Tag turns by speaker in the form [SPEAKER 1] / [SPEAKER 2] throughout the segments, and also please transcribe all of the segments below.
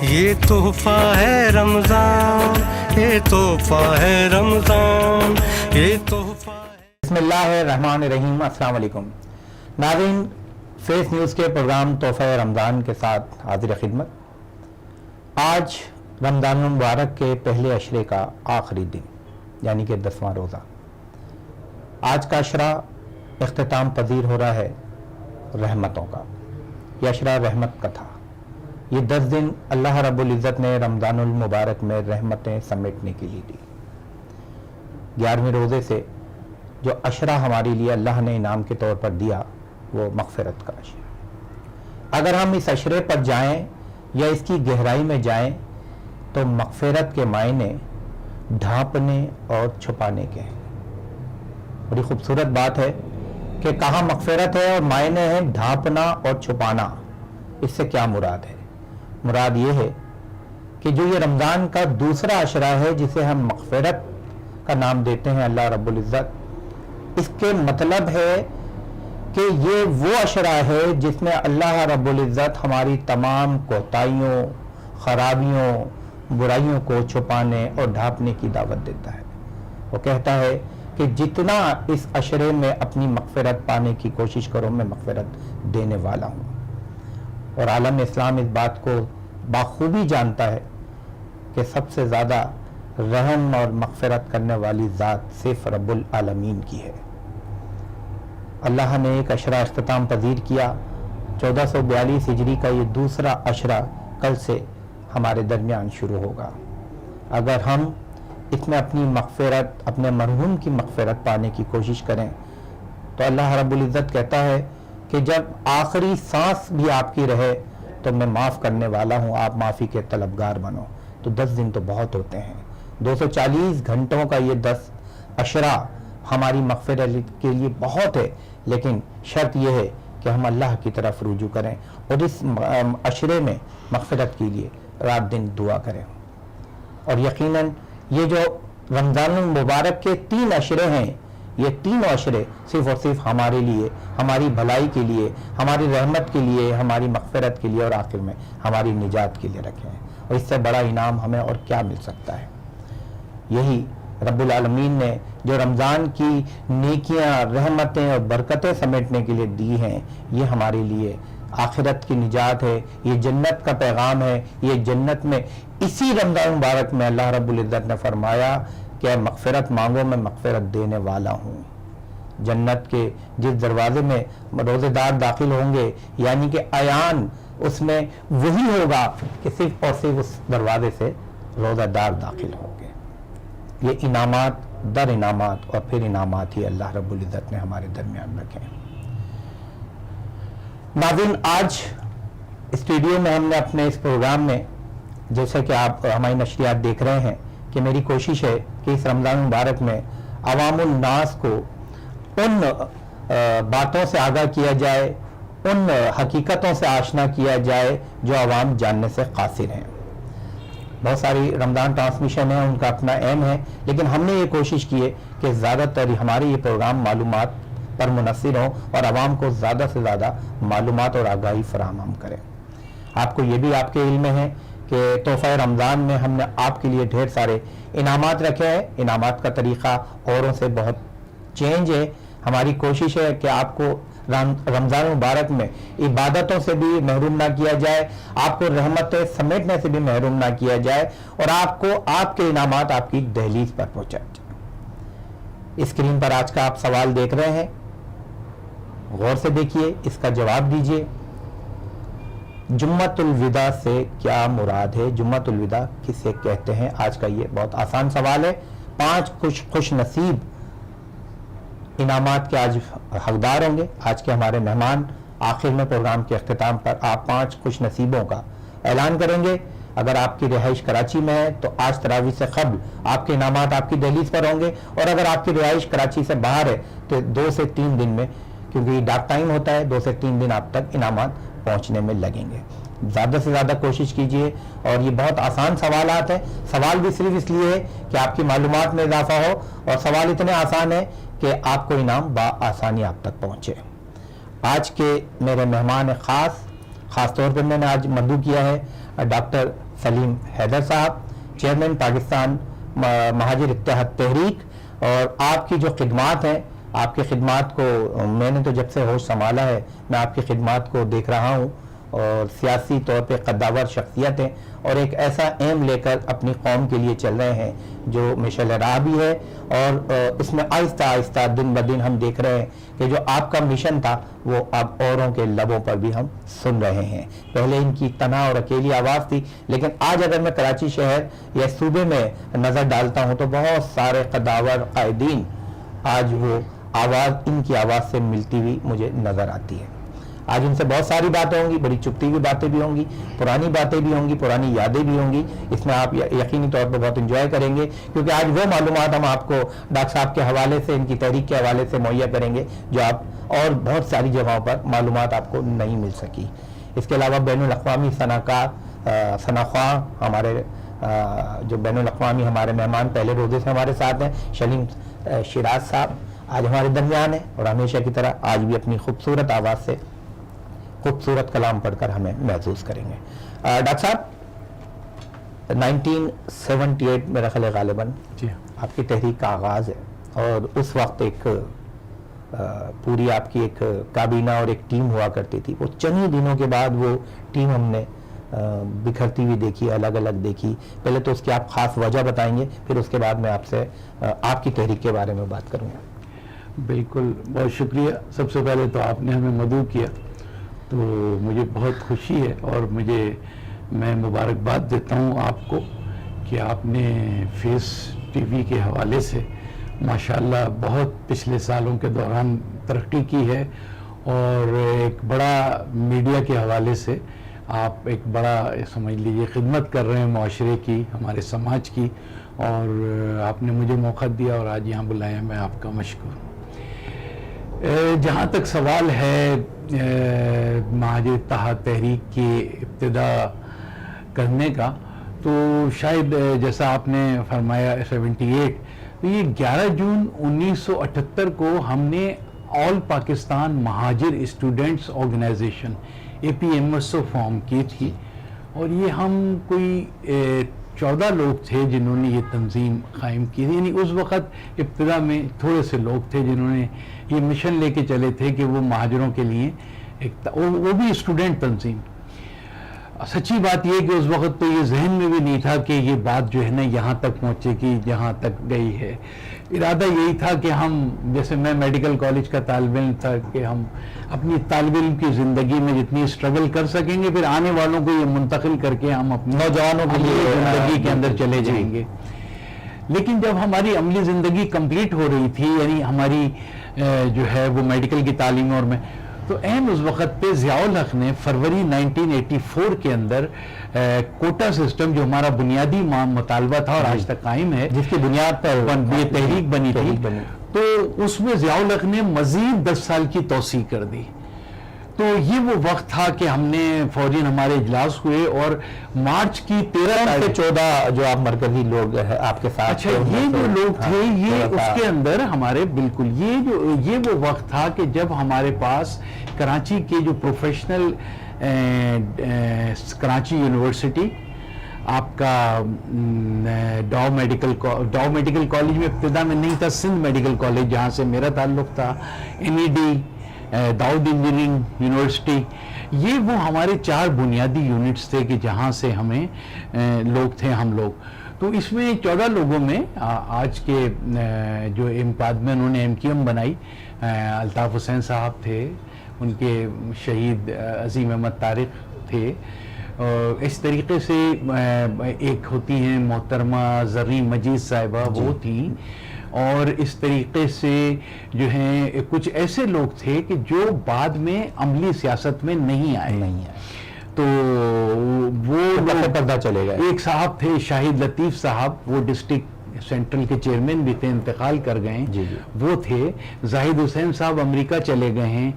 [SPEAKER 1] یہ تحفہ ہے رمضان، یہ تحفہ ہے رمضان، یہ تحفہ ہے۔
[SPEAKER 2] بسم اللہ الرحمن الرحیم۔ السلام علیکم ناظرین، فیس نیوز کے پروگرام تحفہ رمضان کے ساتھ حاضر خدمت۔ آج رمضان المبارک کے پہلے عشرے کا آخری دن یعنی کہ 10واں روزہ۔ آج کا عشرہ اختتام پذیر ہو رہا ہے رحمتوں کا۔ یہ عشرہ رحمت کا تھا۔ یہ 10 دن اللہ رب العزت نے رمضان المبارک میں رحمتیں سمیٹنے کے لیے دی۔ 11ویں روزے سے جو عشرہ ہمارے لیے اللہ نے انعام کے طور پر دیا وہ مغفرت کا عشرہ۔ اگر ہم اس عشرے پر جائیں یا اس کی گہرائی میں جائیں تو مغفرت کے معنی ڈھانپنے اور چھپانے کے ہیں۔ بڑی خوبصورت بات ہے کہ کہاں مغفرت ہے اور معنی ہے ڈھانپنا اور چھپانا۔ اس سے کیا مراد ہے؟ مراد یہ ہے کہ جو یہ رمضان کا دوسرا عشرہ ہے جسے ہم مغفرت کا نام دیتے ہیں اللہ رب العزت، اس کے مطلب ہے کہ یہ وہ عشرہ ہے جس میں اللہ رب العزت ہماری تمام کوتاہیوں، خرابیوں، برائیوں کو چھپانے اور ڈھانپنے کی دعوت دیتا ہے۔ وہ کہتا ہے کہ جتنا اس عشرے میں اپنی مغفرت پانے کی کوشش کرو میں مغفرت دینے والا ہوں۔ اور عالم اسلام اس بات کو بخوبی جانتا ہے کہ سب سے زیادہ رحم اور مغفرت کرنے والی ذات صرف رب العالمین کی ہے۔ اللہ نے ایک عشرہ اختتام پذیر کیا۔ 1442 ہجری کا یہ دوسرا عشرہ کل سے ہمارے درمیان شروع ہوگا۔ اگر ہم اس میں اپنی مغفرت، اپنے مرحوم کی مغفرت پانے کی کوشش کریں تو اللہ رب العزت کہتا ہے کہ جب آخری سانس بھی آپ کی رہے تو میں معاف کرنے والا ہوں، آپ معافی کے طلبگار بنو۔ تو 10 دن تو بہت ہوتے ہیں۔ 240 گھنٹوں کا یہ 10 عشرہ ہماری مغفرت کے لیے بہت ہے، لیکن شرط یہ ہے کہ ہم اللہ کی طرف رجوع کریں اور اس عشرے میں مغفرت کے لیے رات دن دعا کریں۔ اور یقیناً یہ جو رمضان المبارک کے 3 عشرے ہیں، یہ تینوں عشرے صرف اور صرف ہمارے لیے، ہماری بھلائی کے لیے، ہماری رحمت کے لیے، ہماری مغفرت کے لیے اور آخر میں ہماری نجات کے لیے رکھے ہیں۔ اور اس سے بڑا انعام ہمیں اور کیا مل سکتا ہے؟ یہی رب العالمین نے جو رمضان کی نیکیاں، رحمتیں اور برکتیں سمیٹنے کے لیے دی ہیں، یہ ہمارے لیے آخرت کی نجات ہے، یہ جنت کا پیغام ہے۔ یہ جنت میں اسی رمضان مبارک میں اللہ رب العزت نے فرمایا کہ مغفرت مانگو میں مغفرت دینے والا ہوں۔ جنت کے جس دروازے میں روزے دار داخل ہوں گے یعنی کہ عیان اس میں وہی ہوگا کہ صرف اور صرف اس دروازے سے روزہ دار داخل ہوں گے۔ یہ انعامات در انعامات اور پھر انعامات ہی اللہ رب العزت نے ہمارے درمیان رکھے ہیں۔ ناظرین، آج اسٹوڈیو میں ہم نے اپنے اس پروگرام میں، جیسے کہ آپ ہماری نشریات دیکھ رہے ہیں، کہ میری کوشش ہے کہ اس رمضان مبارک میں عوام الناس کو ان باتوں سے آگاہ کیا جائے، ان حقیقتوں سے آشنا کیا جائے جو عوام جاننے سے قاصر ہیں۔ بہت ساری رمضان ٹرانسمیشن ہیں، ان کا اپنا ایم ہے، لیکن ہم نے یہ کوشش کی ہے کہ زیادہ تر ہمارے یہ پروگرام معلومات پر منحصر ہوں اور عوام کو زیادہ سے زیادہ معلومات اور آگاہی فراہم ہم کریں۔ آپ کو یہ بھی آپ کے علم میں ہے کہ تحفہ رمضان میں ہم نے آپ کے لیے ڈھیر سارے انعامات رکھے ہیں۔ انعامات کا طریقہ اوروں سے بہت چینج ہے۔ ہماری کوشش ہے کہ آپ کو رمضان مبارک میں عبادتوں سے بھی محروم نہ کیا جائے، آپ کو رحمتیں سمیٹنے سے بھی محروم نہ کیا جائے اور آپ کو آپ کے انعامات آپ کی دہلیز پر پہنچائے جائے۔ اسکرین پر آج کا آپ سوال دیکھ رہے ہیں، غور سے دیکھیے، اس کا جواب دیجیے۔ جمعۃ الوداع سے کیا مراد ہے؟ جمعۃ الوداع کسے کہتے ہیں؟ آج کا یہ بہت آسان سوال ہے۔ 5 خوش نصیب انعامات کے آج حقدار ہوں گے۔ آج کے ہمارے مہمان آخر میں پروگرام کے اختتام پر آپ 5 خوش نصیبوں کا اعلان کریں گے۔ اگر آپ کی رہائش کراچی میں ہے تو آج تراویح سے قبل آپ کے انعامات آپ کی دہلیز پر ہوں گے، اور اگر آپ کی رہائش کراچی سے باہر ہے تو 2 سے 3 دن میں، کیونکہ یہ ڈاک ٹائم ہوتا ہے، 2 سے 3 دن آپ تک انعامات پہنچنے میں لگیں گے۔ زیادہ سے زیادہ کوشش کیجئے، اور یہ بہت آسان سوالات ہیں۔ سوال بھی صرف اس لیے ہے کہ آپ کی معلومات میں اضافہ ہو، اور سوال اتنے آسان ہیں کہ آپ کو انعام بآسانی آپ تک پہنچے۔ آج کے میرے مہمان خاص طور پر میں نے آج مدعو کیا ہے ڈاکٹر سلیم حیدر صاحب، چیئرمین پاکستان مہاجر اتحاد تحریک، اور آپ کی جو خدمات ہیں، آپ کی خدمات کو میں نے تو جب سے ہوش سنبھالا ہے میں آپ کی خدمات کو دیکھ رہا ہوں، اور سیاسی طور پہ قداور شخصیت ہیں اور ایک ایسا ایم لے کر اپنی قوم کے لیے چل رہے ہیں جو مشعل راہ بھی ہے، اور اس میں آہستہ آہستہ دن بدن ہم دیکھ رہے ہیں کہ جو آپ کا مشن تھا وہ اب اوروں کے لبوں پر بھی ہم سن رہے ہیں۔ پہلے ان کی تنہا اور اکیلی آواز تھی، لیکن آج اگر میں کراچی شہر یا صوبے میں نظر ڈالتا ہوں تو بہت سارے قداور قائدین آج وہ آواز ان کی آواز سے ملتی ہوئی مجھے نظر آتی ہے۔ آج ان سے بہت ساری باتیں ہوں گی، بڑی چپتی ہوئی باتیں بھی ہوں گی، پرانی باتیں بھی ہوں گی، پرانی یادیں بھی ہوں گی۔ اس میں آپ یقینی طور پہ بہت انجوائے کریں گے، کیونکہ آج وہ معلومات ہم آپ کو ڈاکٹر صاحب کے حوالے سے، ان کی تحریک کے حوالے سے مہیا کریں گے جو آپ اور بہت ساری جگہوں پر معلومات آپ کو نہیں مل سکی۔ اس کے علاوہ بین الاقوامی صنعخواں ہمارے جو بین الاقوامی ہمارے مہمان پہلے روزے سے ہمارے ساتھ ہیں، سلیم شیراز صاحب آج ہمارے درمیان ہیں، اور ہمیشہ کی طرح آج بھی اپنی خوبصورت آواز سے خوبصورت کلام پڑھ کر ہمیں محظوظ کریں گے۔ ڈاکٹر صاحب 1978 میرا خیال ہے غالباً آپ کی تحریک کا آغاز ہے، اور اس وقت ایک پوری آپ کی ایک کابینہ اور ایک ٹیم ہوا کرتی تھی۔ وہ چند ہی دنوں کے بعد وہ ٹیم ہم نے بکھرتی ہوئی دیکھی، الگ الگ دیکھی۔ پہلے تو اس کی آپ خاص وجہ بتائیں گے، پھر اس کے بعد میں آپ سے آپ کی تحریک کے بارے میں بات کروں گا۔
[SPEAKER 3] بالکل، بہت شکریہ۔ سب سے پہلے تو آپ نے ہمیں مدعو کیا تو مجھے بہت خوشی ہے، اور میں مبارکباد دیتا ہوں آپ کو کہ آپ نے فیس ٹی وی کے حوالے سے ماشاءاللہ بہت پچھلے سالوں کے دوران ترقی کی ہے، اور ایک بڑا میڈیا کے حوالے سے آپ ایک بڑا سمجھ لیجیے خدمت کر رہے ہیں معاشرے کی، ہمارے سماج کی، اور آپ نے مجھے موقع دیا اور آج یہاں بلایا، میں آپ کا مشکور ہوں۔ جہاں تک سوال ہے مہاجر اتحاد تحریک کی ابتدا کرنے کا، تو شاید جیسا آپ نے فرمایا 78، تو یہ 11 جون 1978 کو ہم نے آل پاکستان مہاجر اسٹوڈنٹس آرگنائزیشن APMSO فارم کی تھی، اور یہ ہم کوئی 14 لوگ تھے جنہوں نے یہ تنظیم قائم کی تھی۔ یعنی اس وقت ابتدا میں تھوڑے سے لوگ تھے جنہوں نے یہ مشن لے کے چلے تھے کہ وہ مہاجروں کے لیے وہ بھی اسٹوڈنٹ تنظیم۔ سچی بات یہ کہ اس وقت تو یہ ذہن میں بھی نہیں تھا کہ یہ بات جو ہے نا یہاں تک پہنچے گی جہاں تک گئی ہے۔ ارادہ یہی تھا کہ ہم، جیسے میں میڈیکل کالج کا طالب علم تھا، کہ ہم اپنی طالب علم کی زندگی میں جتنی اسٹرگل کر سکیں گے، پھر آنے والوں کو یہ منتقل کر کے ہم اپنے نوجوانوں کے لیے زندگی کے اندر چلے جائیں گے۔ لیکن جب ہماری عملی زندگی کمپلیٹ ہو رہی تھی، یعنی ہماری جو ہے وہ میڈیکل کی تعلیم اور میں، تو اس وقت پہ ضیاء الحق نے فروری 1984 کے اندر کوٹا سسٹم جو ہمارا بنیادی مطالبہ تھا اور آج تک قائم ہے،
[SPEAKER 2] جس کی بنیاد پر
[SPEAKER 3] یہ تحریک بنی تھی، تو اس میں ضیاء الحق نے مزید 10 سال کی توسیع کر دی۔ تو یہ وہ وقت تھا کہ ہم نے فوجین ہمارے اجلاس ہوئے، اور مارچ کی 13 سے
[SPEAKER 2] 14 جو آپ مرکزی لوگ ہیں آپ کے ساتھ،
[SPEAKER 3] اچھا یہ جو لوگ تھے، یہ اس کے اندر ہمارے بالکل یہ وہ وقت تھا کہ جب ہمارے پاس کراچی کے جو پروفیشنل کراچی یونیورسٹی، آپ کا ڈاؤ میڈیکل کالج میں ابتدا میں نہیں تھا، سندھ میڈیکل کالج جہاں سے میرا تعلق تھا، NED، داؤد انجینئرنگ یونیورسٹی، یہ وہ ہمارے 4 بنیادی یونٹس تھے کہ جہاں سے ہمیں لوگ تھے ہم لوگ۔ تو اس میں 14 لوگوں میں آج کے جو بعد میں انہوں نے MQM بنائی، الطاف حسین صاحب تھے، ان کے شہید عظیم احمد طارق تھے، اس طریقے سے ایک ہوتی ہیں محترمہ زرین مجید صاحبہ، وہ تھیں، اور اس طریقے سے جو ہیں کچھ ایسے لوگ تھے کہ جو بعد میں عملی سیاست میں نہیں آئے، تو وہ
[SPEAKER 2] پردہ چلے گئے۔
[SPEAKER 3] ایک صاحب تھے شاہد لطیف صاحب، وہ ڈسٹرکٹ سینٹرل کے چیئرمین بھی تھے، انتقال کر گئے، وہ تھے۔ زاہد حسین صاحب امریکہ چلے گئے ہیں،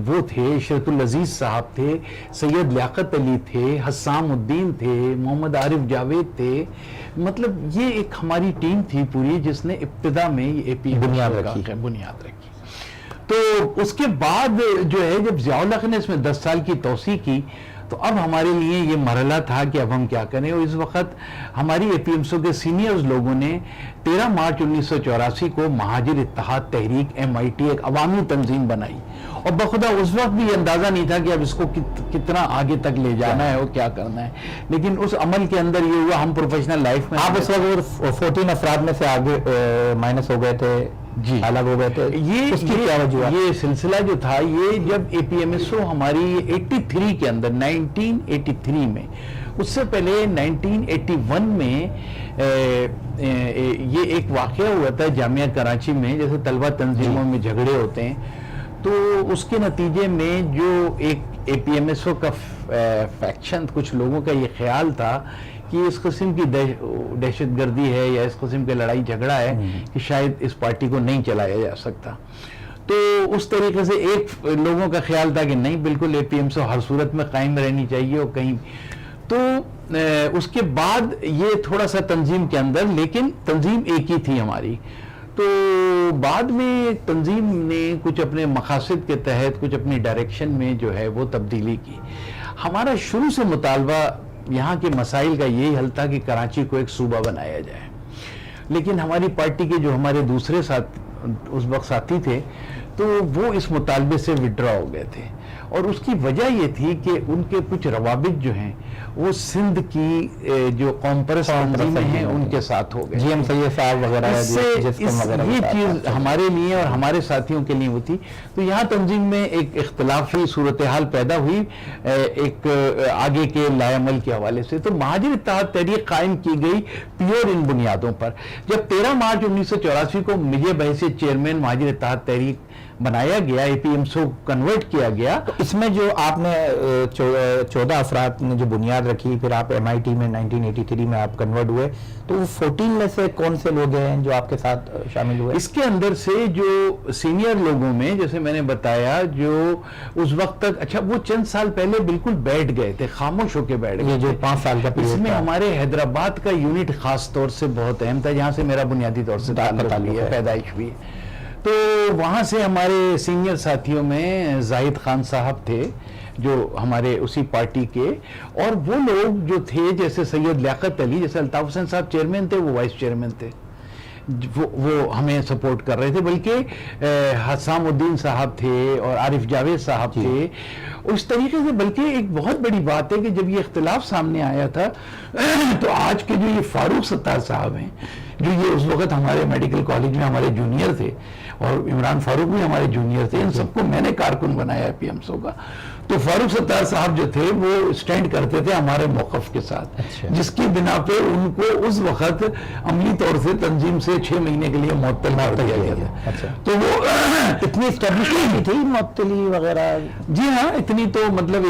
[SPEAKER 3] وہ تھے۔ عشرت العزیز صاحب تھے، سید لیاقت علی تھے، حسام الدین تھے، محمد عارف جاوید تھے۔ مطلب یہ ایک ہماری ٹیم تھی پوری جس نے ابتدا میں یہ APM بنیاد رکھی۔ تو اس کے بعد جو ہے جب ضیاء الحق نے اس میں 10 سال کی توسیع کی، تو اب ہمارے لیے یہ مرحلہ تھا کہ اب ہم کیا کریں، اور اس وقت ہماری اے پی ایم سو کے سینئرز لوگوں نے 13 مارچ 1984 کو مہاجر اتحاد تحریک MIT ایک عوامی تنظیم بنائی، اور بخدا اس وقت بھی یہ اندازہ نہیں تھا کہ اب اس کو کتنا آگے تک لے جانا ہے اور کیا کرنا ہے، لیکن اس عمل کے اندر یہ ہوا ہم پروفیشنل لائف میں
[SPEAKER 2] آپ اس وقت 14 افراد میں سے آگے مائنس ہو گئے تھے،
[SPEAKER 3] جی
[SPEAKER 2] الگ ہو گئے تھے، اس کی کیا وجہ؟
[SPEAKER 3] یہ سلسلہ جو تھا یہ جب APMSO ہماری 83 کے اندر 1983 میں، اس سے پہلے 1981 میں یہ ایک واقعہ ہوا تھا جامعہ کراچی میں، جیسے طلبہ تنظیموں میں جھگڑے ہوتے ہیں، تو اس کے نتیجے میں جو ایک APMSO کا فیکشن، کچھ لوگوں کا یہ خیال تھا کہ اس قسم کی دہشت گردی ہے یا اس قسم کے لڑائی جھگڑا ہے کہ شاید اس پارٹی کو نہیں چلایا جا سکتا، تو اس طریقے سے ایک لوگوں کا خیال تھا کہ نہیں، بالکل APMSO ہر صورت میں قائم رہنی چاہیے، اور کہیں تو اس کے بعد یہ تھوڑا سا تنظیم کے اندر، لیکن تنظیم ایک ہی تھی ہماری، تو بعد میں تنظیم نے کچھ اپنے مقاصد کے تحت کچھ اپنی ڈائریکشن میں جو ہے وہ تبدیلی کی۔ ہمارا شروع سے مطالبہ یہاں کے مسائل کا یہی حل تھا کہ کراچی کو ایک صوبہ بنایا جائے، لیکن ہماری پارٹی کے جو ہمارے دوسرے اس وقت ساتھی تھے تو وہ اس مطالبے سے وڈرا ہو گئے تھے، اور اس کی وجہ یہ تھی کہ ان کے کچھ روابط جو ہیں وہ سندھ کی جو قوم پرست تنظیمیں ہیں ان کے ساتھ ہو گئے،
[SPEAKER 2] جی ایم سید صاحب وغیرہ،
[SPEAKER 3] یہ چیز ہمارے لیے اور ہمارے ساتھیوں کے لیے ہوتی، تو یہاں تنظیم میں ایک اختلافی صورتحال پیدا ہوئی ایک آگے کے لائے عمل کے حوالے سے، تو مہاجر اتحاد تحریک قائم کی گئی پیور ان بنیادوں پر۔ جب 13 مارچ 1984 کو مجھے بحیثیت چیئرمین مہاجر اتحاد تحریک بنایا گیا، APMSO کنورٹ کیا گیا،
[SPEAKER 2] تو اس میں جو آپ نے 14 افراد نے جو بنیاد رکھی، پھر آپ MIT میں 1983 میں آپ کنورٹ ہوئے، تو وہ 14 میں سے کون سے لوگ ہیں جو آپ کے ساتھ شامل ہوئے؟
[SPEAKER 3] اس کے اندر سے جو سینئر لوگوں میں، جیسے میں نے بتایا، جو اس وقت تک، اچھا وہ چند سال پہلے بالکل بیٹھ گئے تھے، خاموش ہو کے بیٹھ گئے،
[SPEAKER 2] یہ جو 5 سال کا
[SPEAKER 3] اس
[SPEAKER 2] پیریڈ
[SPEAKER 3] میں
[SPEAKER 2] تھا،
[SPEAKER 3] ہمارے حیدرآباد کا یونٹ خاص طور سے بہت اہم تھا، جہاں سے میرا بنیادی طور سے تعلق ہے، پیدائش بھی، تو وہاں سے ہمارے سینئر ساتھیوں میں زاہد خان صاحب تھے جو ہمارے اسی پارٹی کے، اور وہ لوگ جو تھے جیسے سید لیاقت علی، جیسے الطاف حسین صاحب چیئرمین تھے، وہ وائس چیئرمین تھے، وہ ہمیں سپورٹ کر رہے تھے، بلکہ حسام الدین صاحب تھے اور عارف جاوید صاحب تھے، اس طریقے سے۔ بلکہ ایک بہت بڑی بات ہے کہ جب یہ اختلاف سامنے آیا تھا تو آج کے جو یہ فاروق ستار صاحب ہیں، جو یہ اس وقت ہمارے میڈیکل کالج میں ہمارے جونیئر تھے، اور عمران فاروق بھی ہمارے جونیئر تھے، ان سب کو میں نے کارکن بنایا APMSO کا، تو فاروق ستار صاحب جو تھے وہ اسٹینڈ کرتے تھے ہمارے موقف کے ساتھ، جس کی بنا پہ ان کو اس وقت عملی طور سے تنظیم سے 6 مہینے کے لیے معطل کر دیا گیا تھا۔ تو وہ
[SPEAKER 2] اتنی اسٹیبلشمنٹ تھی معطلی وغیرہ؟
[SPEAKER 3] جی ہاں، اتنی تو مطلب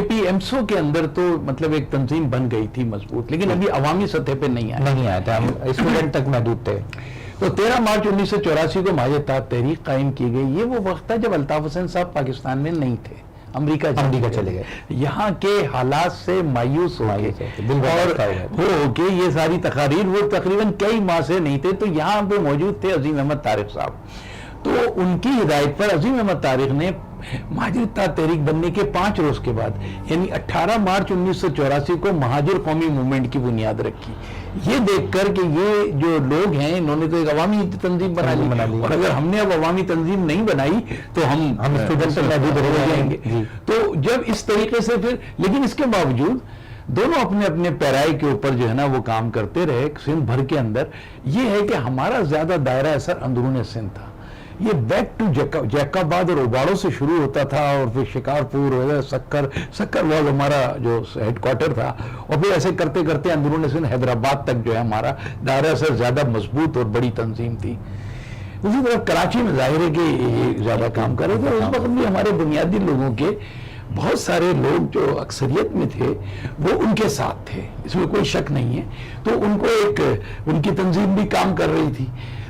[SPEAKER 3] APMSO کے اندر تو مطلب ایک تنظیم بن گئی تھی مضبوط، لیکن ابھی عوامی سطح پہ نہیں
[SPEAKER 2] آیا تھا، ہم اسٹوڈنٹ تک محدود تھے۔
[SPEAKER 3] تو 13 مارچ 1984 کو مہاجر اتحاد تحریک قائم کی گئی۔ یہ وہ وقت تھا جب الطاف حسین صاحب پاکستان میں نہیں تھے، امریکہ چلے گئے، یہاں کے حالات سے مایوس ہو کے یہ ساری تقاریر، وہ تقریباً کئی ماہ سے نہیں تھے، تو یہاں پہ موجود تھے عظیم احمد طارق صاحب، تو ان کی ہدایت پر عظیم احمد طارق نے مہاجر اتحاد تحریک بننے کے 5 روز کے بعد، یعنی 18 مارچ 1984 کو مہاجر قومی موومنٹ کی بنیاد رکھی، یہ دیکھ کر کہ یہ جو لوگ ہیں انہوں نے تو ایک عوامی تنظیم بنا لی، اور اگر ہم نے اب عوامی تنظیم نہیں بنائی تو ہم اسٹوڈنٹ محدود ہو جائیں گے۔ تو جب اس طریقے سے پھر، لیکن اس کے باوجود دونوں اپنے اپنے پیرائی کے اوپر جو ہے نا وہ کام کرتے رہے سندھ بھر کے اندر۔ یہ ہے کہ ہمارا زیادہ دائرہ اثر اندرون سندھ تھا، یہ بیک ٹو جیکاباد اور اوباڑوں سے شروع ہوتا تھا، اور پھر شکارپور وغیرہ، سکر واز ہمارا جو ہیڈ کوارٹر تھا، اور پھر ایسے کرتے کرتے اندرون سندھ حیدرآباد تک جو ہے ہمارا دائرہ اثر زیادہ مضبوط اور بڑی تنظیم تھی۔ اسی طرح کراچی میں ظاہر ہے کہ یہ زیادہ کام کر رہے تھے، اس وقت بھی ہمارے بنیادی لوگوں کے بہت سارے لوگ جو اکثریت میں تھے وہ ان کے ساتھ تھے، اس میں کوئی شک نہیں ہے، تو ان کو ایک ان کی تنظیم بھی کام کر رہی تھی۔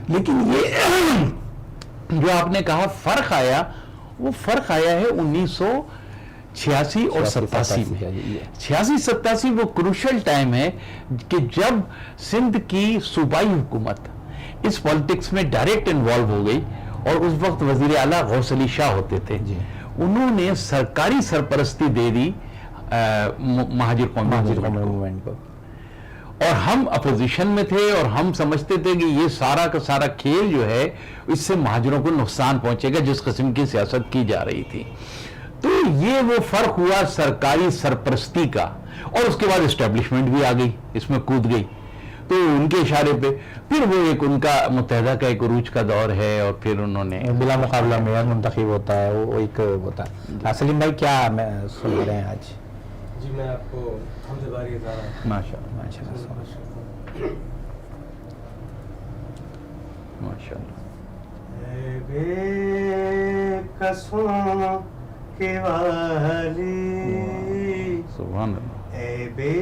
[SPEAKER 3] لیکن یہ جو آپ نے کہا فرق آیا، وہ فرق آیا ہے 1986 اور 87 میں۔ 86-87 وہ کروشل ٹائم ہے کہ جب سندھ کی صوبائی حکومت اس پالیٹکس میں ڈائریکٹ انوالو ہو گئی، اور اس وقت وزیر اعلیٰ غوث علی شاہ ہوتے تھے، انہوں نے سرکاری سرپرستی دے دی مہاجر قومی
[SPEAKER 2] موومنٹ کو،
[SPEAKER 3] اور ہم اپوزیشن میں تھے اور ہم سمجھتے تھے کہ یہ سارا کا سارا کھیل جو ہے اس سے مہاجروں کو نقصان پہنچے گا جس قسم کی سیاست کی جا رہی تھی. تو یہ وہ فرق ہوا سرکاری سرپرستی کا، اور اس کے بعد اسٹیبلشمنٹ بھی آ گئی، اس میں کود گئی. تو ان کے اشارے پہ پھر وہ ایک ان کا متحدہ کا ایک عروج کا دور ہے، اور پھر انہوں نے
[SPEAKER 2] بلا مقابلہ میئر منتخب ہوتا ہے، وہ ایک ہوتا ہے. سلیم بھائی کیا میں سن رہے ہیں آج؟
[SPEAKER 1] جی میں آپ کو حمد باری اظہار
[SPEAKER 3] ماشاء اللہ ماشاء اللہ.
[SPEAKER 1] اے بے قصوں کے والی،
[SPEAKER 3] سبحان اللہ.
[SPEAKER 1] اے بے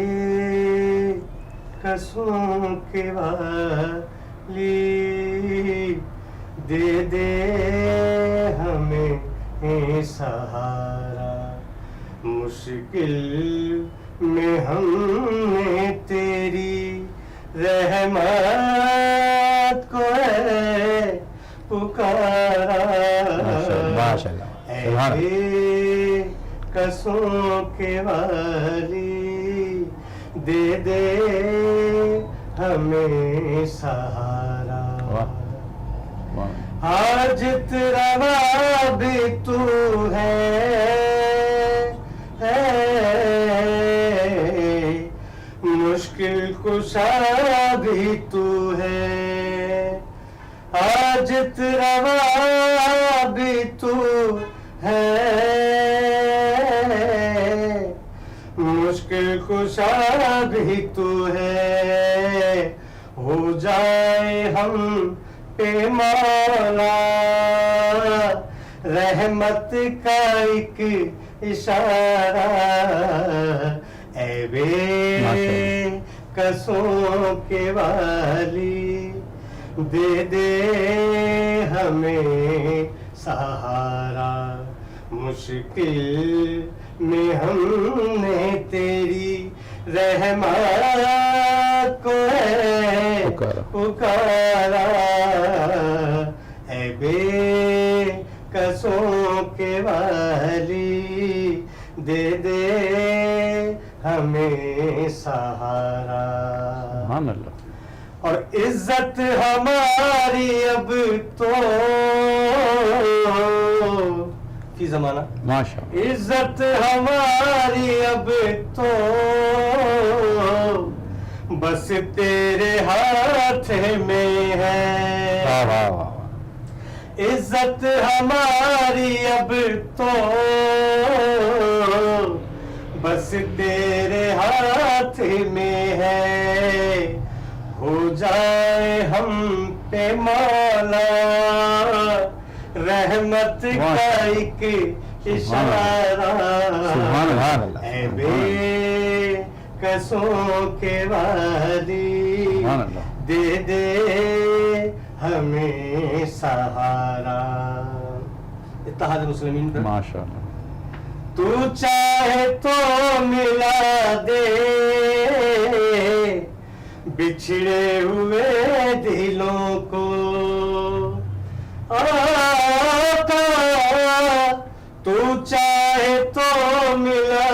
[SPEAKER 1] قصوں کے والی، دے دے ہمیں سہارا، مشکل میں ہم نے تیری رحمت کو ہے پکارا.
[SPEAKER 2] ماشاء اللہ،
[SPEAKER 1] اے قصوں کے والی، دے دے ہمیں سہارا. حاجت روا بھی تو مشکل کشا بھی تو ہے، حاجت روا بھی تو ہے، مشکل کشا بھی تو ہے. ہو جائے ہم پہ مولا رحمت کا ایک اشارہ، اے بے قصوں کے والی، دے دے ہمیں سہارا، مشکل میں ہم نے تیری رحمت کو ہے پکارا. اے بے قصوں کے والی، دے دے ہمیں سہارا.
[SPEAKER 3] سبحان اللہ.
[SPEAKER 1] اور عزت ہماری اب تو فی زمانہ،
[SPEAKER 3] ماشاء اللہ.
[SPEAKER 1] عزت ہماری اب تو بس تیرے ہاتھ میں ہے. عزت ہماری اب تو بس تیرے ہاتھ میں ہے. ہو جائے ہم پہ مولا رحمت کا ایک اشارہ، اے بے قصوں کے والی، دے دے ہمیں سہارا. اتحاد مسلمین کا
[SPEAKER 3] ماشاء اللہ.
[SPEAKER 1] تو چاہے تو ملا دے بچھڑے ہوئے دلوں کو، آقا تو چاہے تو ملا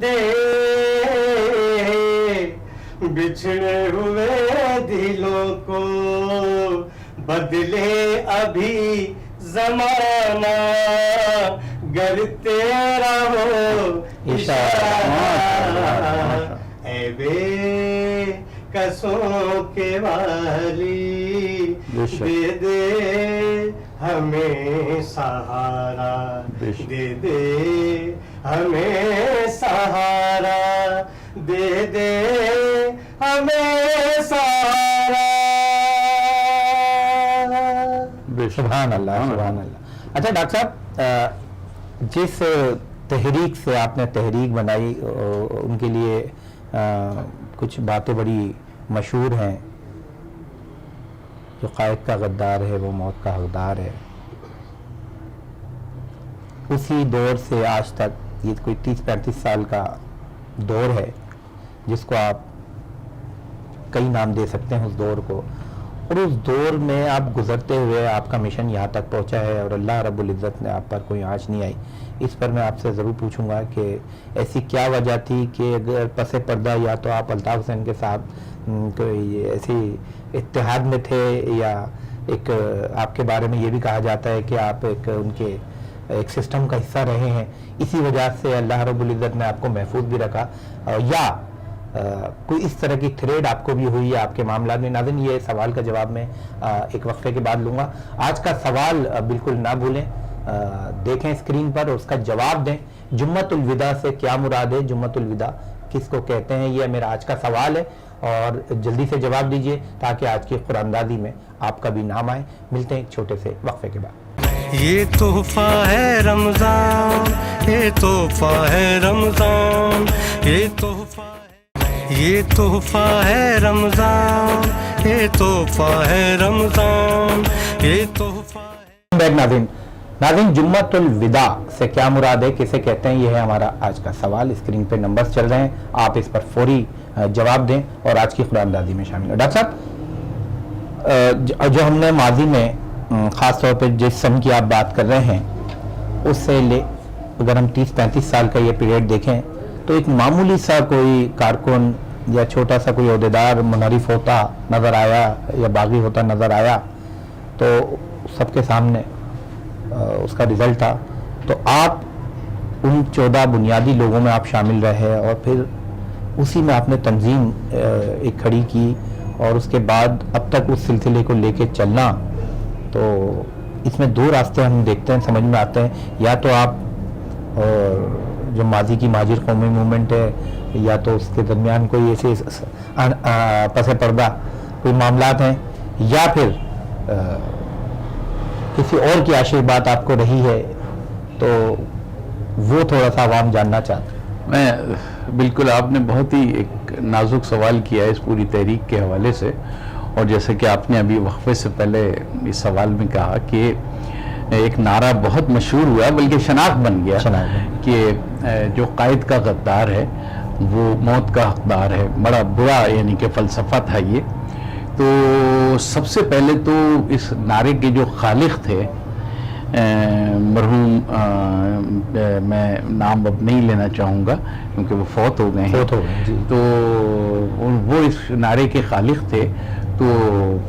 [SPEAKER 1] دے بچھڑے ہوئے دلوں کو. بدلے ابھی زمانہ گر تیرا ہو اشارہ، اے بے قصوں کے والی، دے دے ہمیں سہارا، دے دے ہمیں سہارا، دے دے ہمیں سہارا.
[SPEAKER 2] سبحان اللہ، سبحان اللہ. اچھا ڈاکٹر صاحب، جس تحریک سے آپ نے تحریک بنائی ان کے لیے کچھ باتیں بڑی مشہور ہیں، جو قائد کا غدار ہے وہ موت کا حقدار ہے. اسی دور سے آج تک یہ کوئی 30-35 سال کا دور ہے جس کو آپ کئی نام دے سکتے ہیں اس دور کو. اور اس دور میں آپ گزرتے ہوئے آپ کا مشن یہاں تک پہنچا ہے اور اللہ رب العزت نے آپ پر کوئی آنچ نہیں آئی. اس پر میں آپ سے ضرور پوچھوں گا کہ ایسی کیا وجہ تھی کہ اگر پس پردہ یا تو آپ الطاف حسین کے ساتھ کوئی ایسی اتحاد میں تھے, یا ایک آپ کے بارے میں یہ بھی کہا جاتا ہے کہ آپ ایک ان کے ایک سسٹم کا حصہ رہے ہیں, اسی وجہ سے اللہ رب العزت نے آپ کو محفوظ بھی رکھا, یا کوئی اس طرح کی تھریڈ آپ کو بھی ہوئی ہے آپ کے معاملات میں. ناظرین, یہ سوال کا جواب میں ایک وقفے کے بعد لوں گا. آج کا سوال بالکل نہ بھولیں, دیکھیں اسکرین پر اور اس کا جواب دیں. جمعۃ الوداع سے کیا مراد ہے؟ جمعۃ الوداع کس کو کہتے ہیں؟ یہ میرا آج کا سوال ہے اور جلدی سے جواب دیجئے تاکہ آج کی قرآندازی میں آپ کا بھی نام آئے. ملتے ہیں ایک چھوٹے سے وقفے کے بعد.
[SPEAKER 1] یہ تحفہ ہے رمضان, یہ تحفہ ہے رمضان, یہ تحفہ ہے, یہ تحفہ ہے رمضان, یہ تحفہ ہے رمضان, یہ تحفہ ہے.
[SPEAKER 2] بیک ناظرین, جمعۃ الوداع سے کیا مراد ہے, کسے کہتے ہیں؟ یہ ہے ہمارا آج کا سوال. اسکرین پہ نمبرز چل رہے ہیں, آپ اس پر فوری جواب دیں اور آج کی قرآن اندازی میں شامل ہیں. ڈاکٹر صاحب, جو ہم نے ماضی میں خاص طور پہ جس سن کی آپ بات کر رہے ہیں اس سے اگر ہم 30-35 سال کا یہ پیریڈ دیکھیں تو ایک معمولی سا کوئی کارکن یا چھوٹا سا کوئی عہدیدار منحرف ہوتا نظر آیا یا باغی ہوتا نظر آیا تو سب کے سامنے اس کا رزلٹ تھا. تو آپ ان 14 بنیادی لوگوں میں آپ شامل رہے اور پھر اسی میں آپ نے تنظیم ایک کھڑی کی اور اس کے بعد اب تک اس سلسلے کو لے کے چلنا. تو اس میں 2 راستے ہم دیکھتے ہیں, سمجھ میں آتے ہیں. یا تو آپ جو ماضی کی مہاجر قومی موومنٹ ہے یا تو اس کے درمیان کوئی ایسے پس پردہ کوئی معاملات ہیں, یا پھر کسی اور کی آشیرواد آپ کو رہی ہے, تو وہ تھوڑا سا عوام جاننا چاہتے ہیں.
[SPEAKER 3] میں بالکل, آپ نے بہت ہی ایک نازک سوال کیا ہے اس پوری تحریک کے حوالے سے. اور جیسے کہ آپ نے ابھی وقفے سے پہلے اس سوال میں کہا کہ ایک نعرہ بہت مشہور ہوا, بلکہ شناخت بن گیا کہ جو قائد کا غدار ہے وہ موت کا حقدار ہے. بڑا برا یعنی کہ فلسفہ تھا یہ. تو سب سے پہلے تو اس نعرے کے جو خالق تھے مرحوم, میں نام اب نہیں لینا چاہوں گا کیونکہ وہ فوت ہو گئے ہیں, تو وہ اس نعرے کے خالق تھے. تو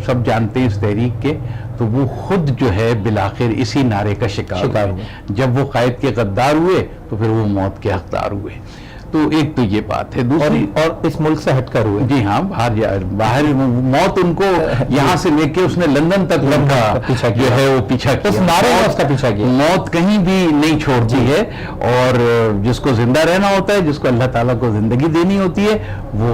[SPEAKER 3] سب جانتے ہیں اس تحریک کے, تو وہ خود جو ہے بالآخر اسی نعرے کا شکار ہوئے. جب وہ قائد کے غدار ہوئے تو پھر وہ موت کے حقدار ہوئے. تو ایک تو یہ بات ہے. دوسری,
[SPEAKER 2] اور اس ملک سے ہٹ کر ہوئے.
[SPEAKER 3] جی ہاں, باہر موت ان کو یہاں سے لے کے اس نے لندن تک جو ہے وہ پیچھا کیا. موت کہیں بھی نہیں چھوڑتی ہے, اور جس کو زندہ رہنا ہوتا ہے, جس کو اللہ تعالیٰ کو زندگی دینی ہوتی ہے, وہ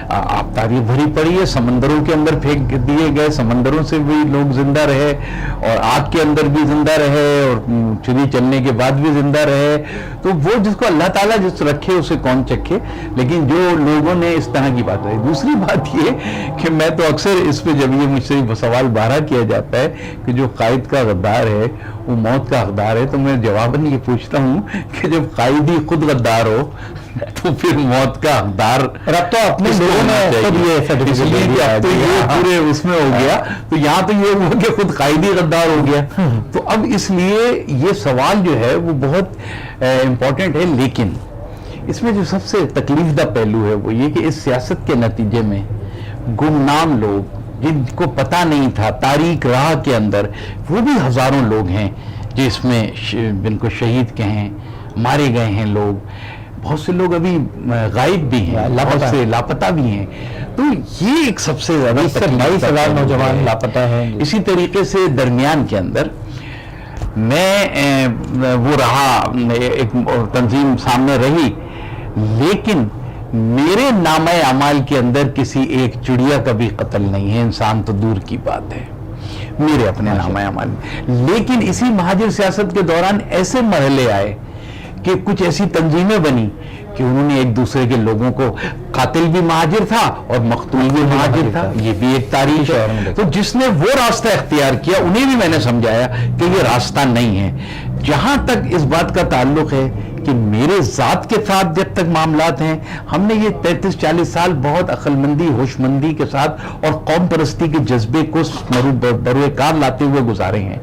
[SPEAKER 3] آپ تاریخ بھری پڑی ہے. سمندروں کے اندر پھینک دیے گئے, سمندروں سے بھی لوگ زندہ رہے, اور آگ کے اندر بھی زندہ رہے, اور چھری چلنے کے بعد بھی زندہ رہے. تو وہ جس کو اللہ تعالیٰ جس رکھے اسے کون چکھے, لیکن جو لوگوں نے اس طرح کی بات رہی. دوسری بات یہ کہ میں تو اکثر اس پہ جب یہ مجھ سے سوال بارہا کیا جاتا ہے کہ جو قائد کا غدار ہے وہ موت کا حقدار ہے, تو میں جواباً یہ پوچھتا ہوں کہ جب قائد ہی خود غدار ہو تو پھر موت کا حقدار
[SPEAKER 2] رب تو اپنے لوگوں نے
[SPEAKER 3] پورے اس میں ہو گیا. تو یہاں تو یہ ہوا کہ خود قائد ہی غدار ہو گیا. تو اب اس لیے یہ سوال جو ہے وہ بہت امپورٹنٹ ہے. لیکن اس میں جو سب سے تکلیف دہ پہلو ہے وہ یہ کہ اس سیاست کے نتیجے میں گمنام لوگ جن کو پتہ نہیں تھا تاریک راہ کے اندر, وہ بھی ہزاروں لوگ ہیں جس میں جن کو شہید کہیں, مارے گئے ہیں لوگ. بہت سے لوگ ابھی غائب بھی ہیں, بہت سے لاپتہ بھی ہیں. تو یہ ایک سب سے زیادہ
[SPEAKER 2] 22,000 نوجوان لاپتہ ہیں.
[SPEAKER 3] اسی طریقے سے درمیان کے اندر میں وہ رہا, ایک تنظیم سامنے رہی, لیکن میرے نامہ اعمال کے اندر کسی ایک چڑیا کا بھی قتل نہیں ہے. انسان تو دور کی بات ہے میرے اپنے نامہ اعمال میں. لیکن اسی مہاجر سیاست کے دوران ایسے مرحلے آئے کہ کچھ ایسی تنظیمیں بنی کہ انہوں نے ایک دوسرے کے لوگوں کو, قاتل بھی مہاجر تھا اور مقتول بھی مہاجر تھا, یہ بھی ایک تاریخ ہے. تو جس نے وہ راستہ اختیار کیا انہیں بھی میں نے سمجھایا کہ یہ راستہ نہیں ہے. جہاں تک اس بات کا تعلق ہے
[SPEAKER 4] کہ میرے ذات کے ساتھ جب تک معاملات ہیں، ہم نے یہ 33-40 سال بہت عقل مندی، ہوش مندی کے ساتھ اور قوم پرستی کے جذبے کو بروئے کار لاتے ہوئے گزارے ہیں.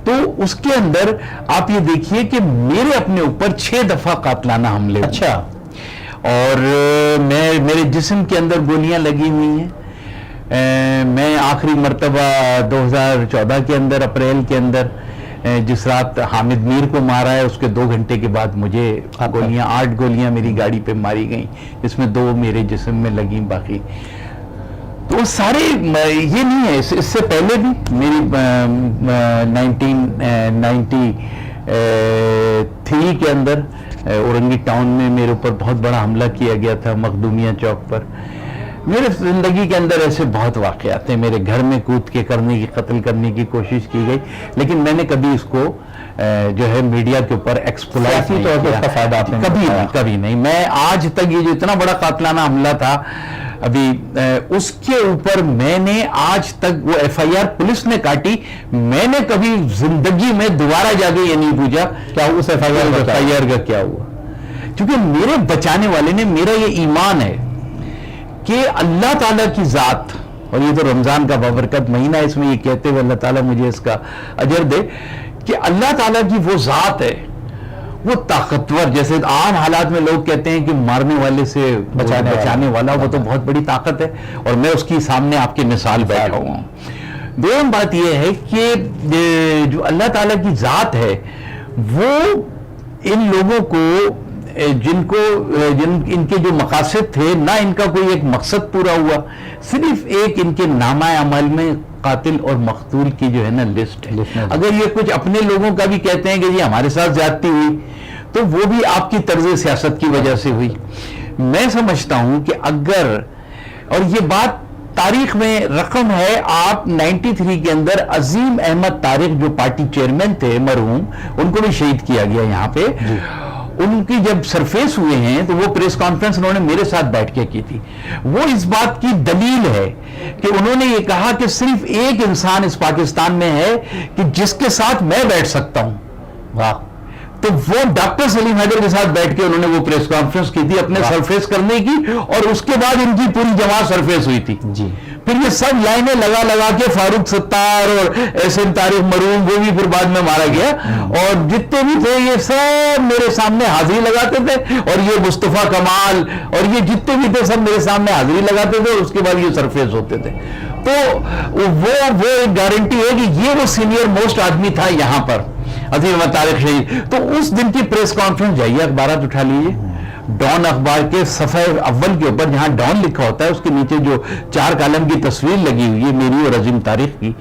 [SPEAKER 4] تو اس کے اندر آپ یہ دیکھیے کہ میرے اپنے اوپر 6 دفعہ قاتلانہ حملے ہوئے.
[SPEAKER 2] اچھا.
[SPEAKER 4] اور میرے جسم کے اندر گولیاں لگی ہوئی ہیں. میں آخری مرتبہ 2014 کے اندر اپریل کے اندر جس رات حامد میر کو مارا ہے، اس کے 2 گھنٹے کے بعد مجھے گولیاں 8 گولیاں میری گاڑی پہ ماری گئیں، جس میں 2 میرے جسم میں لگیں. باقی تو سارے یہ نہیں ہے. اس سے پہلے بھی میری 1993 کے اندر اورنگی ٹاؤن میں میرے اوپر بہت بڑا حملہ کیا گیا تھا مخدومیہ چوک پر. میرے زندگی کے اندر ایسے بہت واقعات ہیں. میرے گھر میں کود کے قتل کرنے کی کوشش کی گئی، لیکن میں نے کبھی اس کو جو ہے میڈیا کے اوپر ایکسپلائٹ نہیں کیا. کبھی نہیں. میں آج تک یہ جو اتنا بڑا قاتلانہ حملہ تھا ابھی اس کے اوپر میں نے آج تک وہ FIR پولیس نے کاٹی، میں نے کبھی زندگی میں دوبارہ جا کے یہ نہیں پوچھا کیا اس FIR کا کیا ہوا. کیونکہ میرے بچانے والے نے، میرا یہ ایمان ہے کہ اللہ تعالیٰ کی ذات، اور یہ تو رمضان کا بابرکت مہینہ، اس میں یہ کہتے ہوئے اللہ تعالیٰ مجھے اس کا اجر دے کہ اللہ تعالیٰ کی وہ ذات ہے، وہ طاقتور. جیسے عام حالات میں لوگ کہتے ہیں کہ مارنے والے سے بچانے والا، وہ تو بہت بڑی طاقت ہے، اور میں اس کی سامنے آپ کی مثال بیٹھا ہوں. دوسری بات یہ ہے کہ جو اللہ تعالیٰ کی ذات ہے وہ ان لوگوں کو ان کے جو مقاصد تھے، نہ ان کا کوئی ایک مقصد پورا ہوا، صرف ایک ان کے نامہ عمل میں قاتل اور مقتول کی جو ہے نا لسٹ ہے. اگر یہ کچھ اپنے لوگوں کا بھی کہتے ہیں کہ یہ ہمارے ساتھ زیادتی ہوئی، تو وہ بھی آپ کی طرز سیاست کی وجہ سے ہوئی. میں سمجھتا ہوں کہ اگر، اور یہ بات تاریخ میں رقم ہے، آپ 93 کے اندر عظیم احمد طارق جو پارٹی چیئرمین تھے مرحوم، ان کو بھی شہید کیا گیا یہاں پہ. ان کی جب سرفیس ہوئے ہیں تو وہ پریس کانفرنس انہوں نے میرے ساتھ بیٹھ کے کی تھی. وہ اس بات کی دلیل ہے کہ انہوں نے یہ کہا کہ صرف ایک انسان اس پاکستان میں ہے کہ جس کے ساتھ میں بیٹھ سکتا ہوں. واہ. تو وہ ڈاکٹر سلیم حیدر کے ساتھ بیٹھ کے انہوں نے وہ پریس کانفرنس کی تھی اپنے سرفیس کرنے کی، اور اس کے بعد ان کی پوری جماعت سرفیس ہوئی تھی. جی. پھر یہ سب لائنیں لگا کے فاروق ستار اور احسن طارق مرحوم، وہ بھی پھر بعد میں مارا گیا، اور جتنے بھی تھے یہ سب میرے سامنے حاضری لگاتے تھے، اور یہ مصطفیٰ کمال اور یہ جتنے بھی تھے سب میرے سامنے حاضری لگاتے تھے، اور اس کے بعد یہ سرفیس ہوتے تھے. تو وہ ایک گارنٹی ہے کہ یہ وہ سینئر موسٹ آدمی تھا یہاں پر، عظیم احمد طارق شہید. تو اس دن کی پریس کانفرنس جائیے، اخبارات اٹھا لیجیے، ڈان اخبار کے صفحے اول کے اوپر جہاں ڈان لکھا ہوتا ہے اس کے نیچے جو 4 کالم کی تصویر لگی ہوئی ہے میری اور عظیم طارق کی،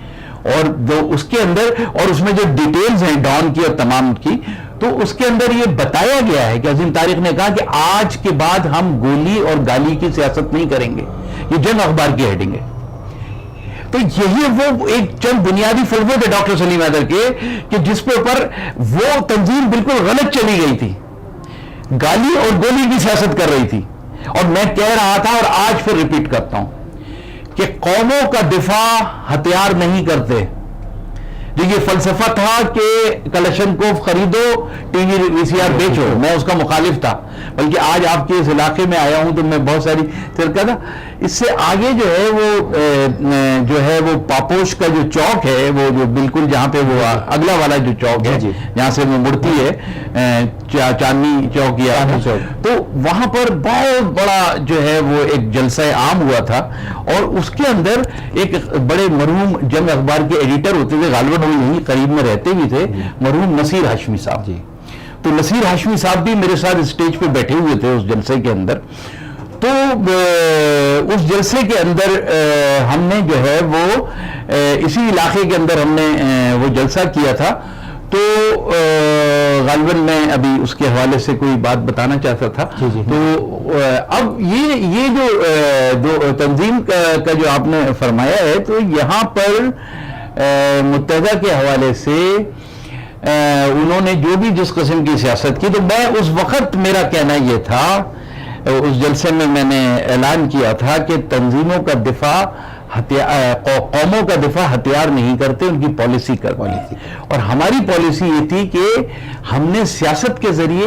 [SPEAKER 4] اور جو اس کے اندر، اور اس میں جو ڈیٹیلز ہیں ڈان کی اور تمام کی، تو اس کے اندر یہ بتایا گیا ہے کہ عظیم طارق نے کہا کہ آج کے بعد ہم گولی اور گالی کی سیاست نہیں کریں گے. یہ جنگ اخبار کی ہیڈنگ ہے. تو یہی وہ ایک چند بنیادی فلسفے تھے ڈاکٹر سلیم حیدر کے کہ جس پہ اوپر وہ تنظیم بالکل غلط چلی گئی تھی، گالی اور گولی کی سیاست کر رہی تھی. اور میں کہہ رہا تھا، اور آج پھر ریپیٹ کرتا ہوں، کہ قوموں کا دفاع ہتھیار نہیں کرتے. جو یہ فلسفہ تھا کہ کلشنکوف خریدو، ٹی وی VCR بیچو، میں اس کا مخالف تھا. بلکہ آج آپ کے اس علاقے میں آیا ہوں تو میں بہت ساری فرقہ تھا. اس سے آگے جو ہے وہ پاپوش کا جو چوک ہے، وہ جو بالکل جہاں پہ وہ اگلا والا جو چوک ہے جہاں سے وہ مڑتی ہے چاندنی چوک یا، تو وہاں پر بہت بڑا جو ہے وہ ایک جلسہ عام ہوا تھا. اور اس کے اندر ایک بڑے مرحوم جنگ اخبار کے ایڈیٹر ہوتے تھے، غالباً وہ یہیں قریب میں رہتے بھی تھے، مرحوم نصیر ہاشمی صاحب. تو نصیر ہاشمی صاحب بھی میرے ساتھ اسٹیج پہ بیٹھے ہوئے تھے اس جلسے کے اندر. تو اس جلسے کے اندر ہم نے جو ہے وہ اسی علاقے کے اندر ہم نے وہ جلسہ کیا تھا. تو غالباً میں ابھی اس کے حوالے سے کوئی بات بتانا چاہتا تھا. تو اب یہ جو تنظیم کا جو آپ نے فرمایا ہے، تو یہاں پر متحدہ کے حوالے سے انہوں نے جو بھی جس قسم کی سیاست کی، تو میں اس وقت میرا کہنا یہ تھا، اس جلسے میں نے اعلان کیا تھا کہ تنظیموں کا دفاع قوموں کا دفاع ہتھیار نہیں کرتے، ان کی پالیسی کرتے. اور ہماری پالیسی یہ تھی کہ ہم نے سیاست کے ذریعے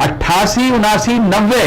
[SPEAKER 4] 88, 79, 90,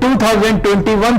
[SPEAKER 4] 2021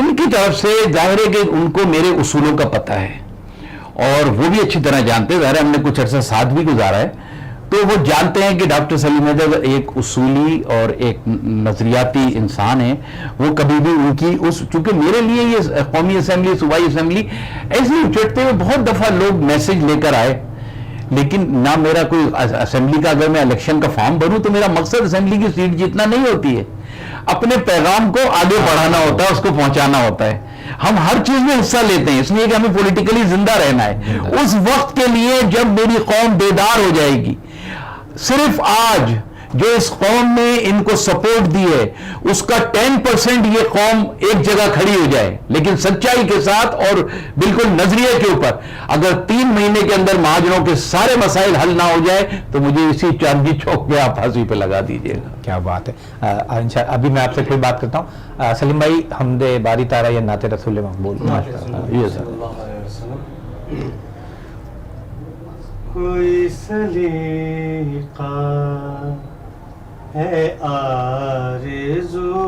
[SPEAKER 4] ان کی طرف سے ظاہر ہے کہ ان کو میرے اصولوں کا پتہ ہے اور وہ بھی اچھی طرح جانتے ہیں. ظاہر ہے ہم نے کچھ عرصہ ساتھ بھی گزارا ہے, تو وہ جانتے ہیں کہ ڈاکٹر سلیم حیدر ایک اصولی اور ایک نظریاتی انسان ہیں. وہ کبھی بھی ان کی چونکہ میرے لیے یہ قومی اسمبلی, صوبائی اسمبلی ایسے ہی اچٹتے ہوئے بہت دفعہ لوگ میسج لے کر آئے, لیکن نہ میرا کوئی اسمبلی کا, اگر میں الیکشن کا فارم بھروں تو میرا مقصد اسمبلی کی سیٹ جیتنا نہیں ہوتی ہے, اپنے پیغام کو آگے بڑھانا ہوتا ہے, اس کو پہنچانا ہوتا ہے. ہم ہر چیز میں حصہ لیتے ہیں اس لیے کہ ہمیں پولیٹیکلی زندہ رہنا ہے. اس وقت کے لیے جب میری قوم بیدار ہو جائے گی, صرف آج جو اس قوم نے ان کو سپورٹ دی ہے اس کا 10% یہ قوم ایک جگہ کھڑی ہو جائے, لیکن سچائی کے ساتھ اور بالکل نظریے کے اوپر, اگر 3 مہینے کے اندر مہاجروں کے سارے مسائل حل نہ ہو جائے تو مجھے اسی چاندی چوک پہ آپ پھانسی پہ لگا دیجیے گا.
[SPEAKER 2] کیا بات ہے. ابھی میں آپ سے پھر بات کرتا ہوں. سلیم بھائی, حمد باری تارا یا نعت رسول مقبول؟
[SPEAKER 4] یہ سر
[SPEAKER 1] کوئی سلیقہ ہے آرزو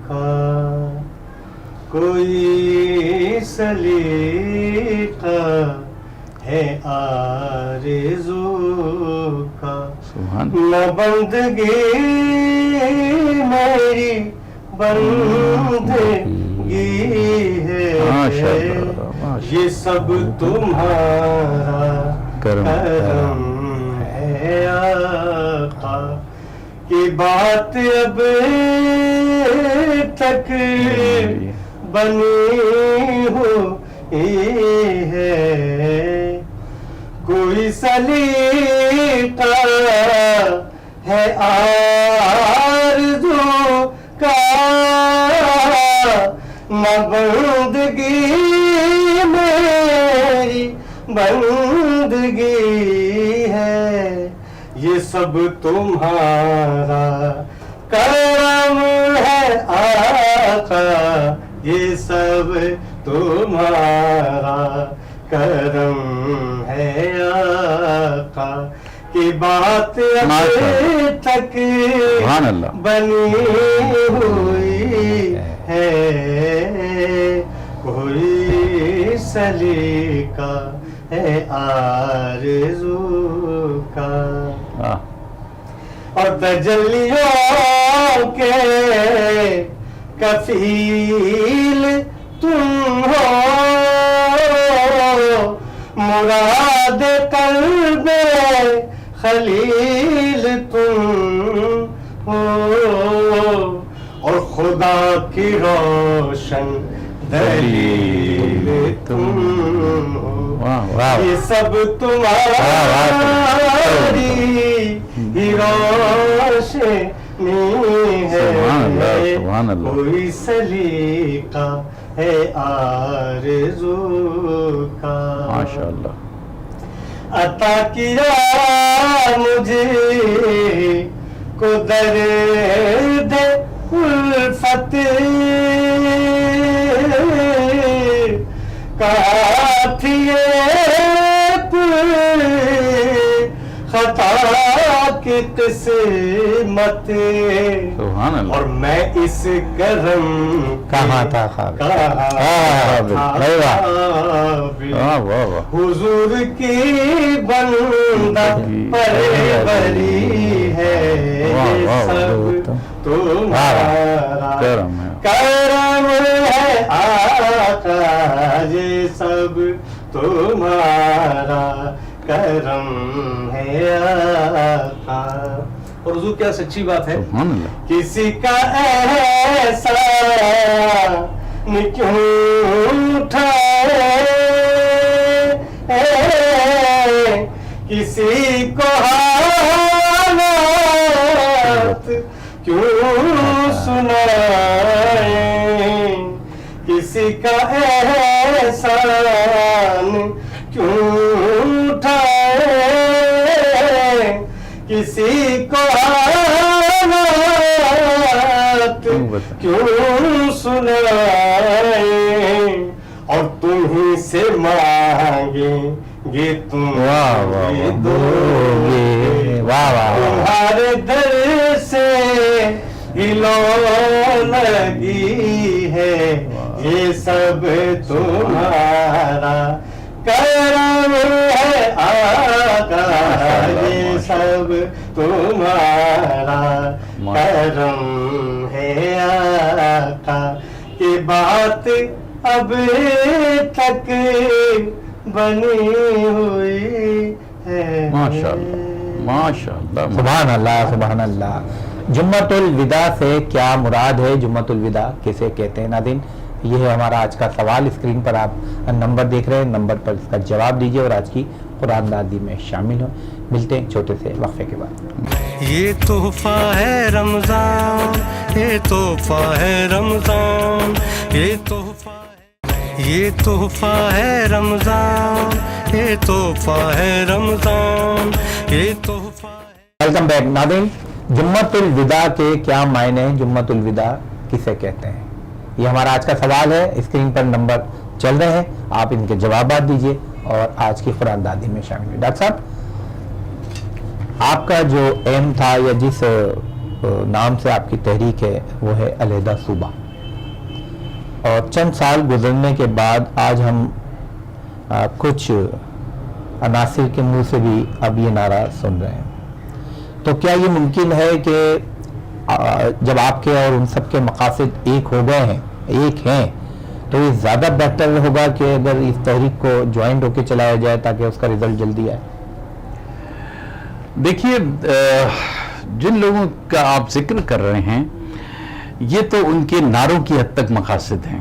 [SPEAKER 1] کا, کوئی سلیقہ ہے آرزو کا, نہ بندگی میری بندگی ہے, یہ سب تمہارا کرم ہے آقا کی بات اب تک بنی ہوئی ہے, کوئی سلیقہ ہے آرزو کا, نہ بندگی میری بندگی ہے, یہ سب تمہارا کرم ہے آقا, یہ سب تمہارا کرم ہے آقا کی بات اب تک بنی ہوئی ہے, کوئی سلیقہ ہے آرزو کا. اور تجلیوں کے کفیل تم ہو, مراد قلب خلیل تم ہو, اور خدا کی روشن دلیل تم ہو, یہ سب تمہاری ہی روشنی ہے, کوئی سلیقہ ہے آرزو کا.
[SPEAKER 4] ماشاءاللہ.
[SPEAKER 1] عطا کیا مجھے کو درد الفت, کافیے خطا کی قسمت, اور میں اس کرم
[SPEAKER 2] کہاں تھا
[SPEAKER 1] حضور کی بندہ پروری ہے, سب تمہارا کرم ہے آقا, یہ سب تمہارا کرم ہے آقا. اور حضور کیا سچی بات ہے, کسی کا ایسا کیوں اٹھائے, کسی کو حالات کیوں سنائے, کسی کا احسان کیوں اٹھائے, کسی کو حالات کیوں سنائے, اور تم ہی سے مانگیں گے تم دو گے, تمہارے در سے ہلو لگی ہے یہ سب تمہارا کرم ہے آقا یہ سب تمہارا کرم ہے آقا کہ بات اب تک بنی ہوئی ہے
[SPEAKER 4] ماشاءاللہ
[SPEAKER 2] سبحان اللہ سبحان اللہ. جمعۃ الوداع سے کیا مراد ہے؟ جمعۃ الوداع کسے کہتے ہیں؟ ناظرین یہ ہے ہمارا آج کا سوال. اسکرین پر آپ نمبر دیکھ رہے ہیں, نمبر پر اس کا جواب دیجیے اور آج کی قرآن دادی میں شامل ہوں. ملتے ہیں چھوٹے سے وقفے کے بعد.
[SPEAKER 1] یہ تحفہ ہے رمضان یہ تحفہ ہے رمضان یہ تحفہ یہ تحفہ ہے رمضان یہ تحفہ ہے رمضان یہ تحفہ.
[SPEAKER 2] Welcome back. ناظرین جمعۃ الوداع کے کیا معنی ہیں؟ جمعۃ الوداع کسے کہتے ہیں؟ یہ ہمارا آج کا سوال ہے. اسکرین پر نمبر چل رہے ہیں, آپ ان کے جوابات دیجئے اور آج کی قرآن دادی میں شامل ہیں. ڈاکٹر صاحب آپ کا جو ایم تھا یا جس نام سے آپ کی تحریک ہے وہ ہے علیحدہ صوبہ, اور چند سال گزرنے کے بعد آج ہم کچھ عناصر کے منہ سے بھی اب یہ نعرہ سن رہے ہیں. تو کیا یہ ممکن ہے کہ جب آپ کے اور ان سب کے مقاصد ایک ہو گئے ہیں, ایک ہیں, تو یہ زیادہ بہتر ہوگا کہ اگر اس تحریک کو جوائنٹ ہو کے چلایا جائے تاکہ اس کا رزلٹ جلدی آئے؟
[SPEAKER 4] دیکھیے جن لوگوں کا آپ ذکر کر رہے ہیں یہ تو ان کے نعروں کی حد تک مقاصد ہیں.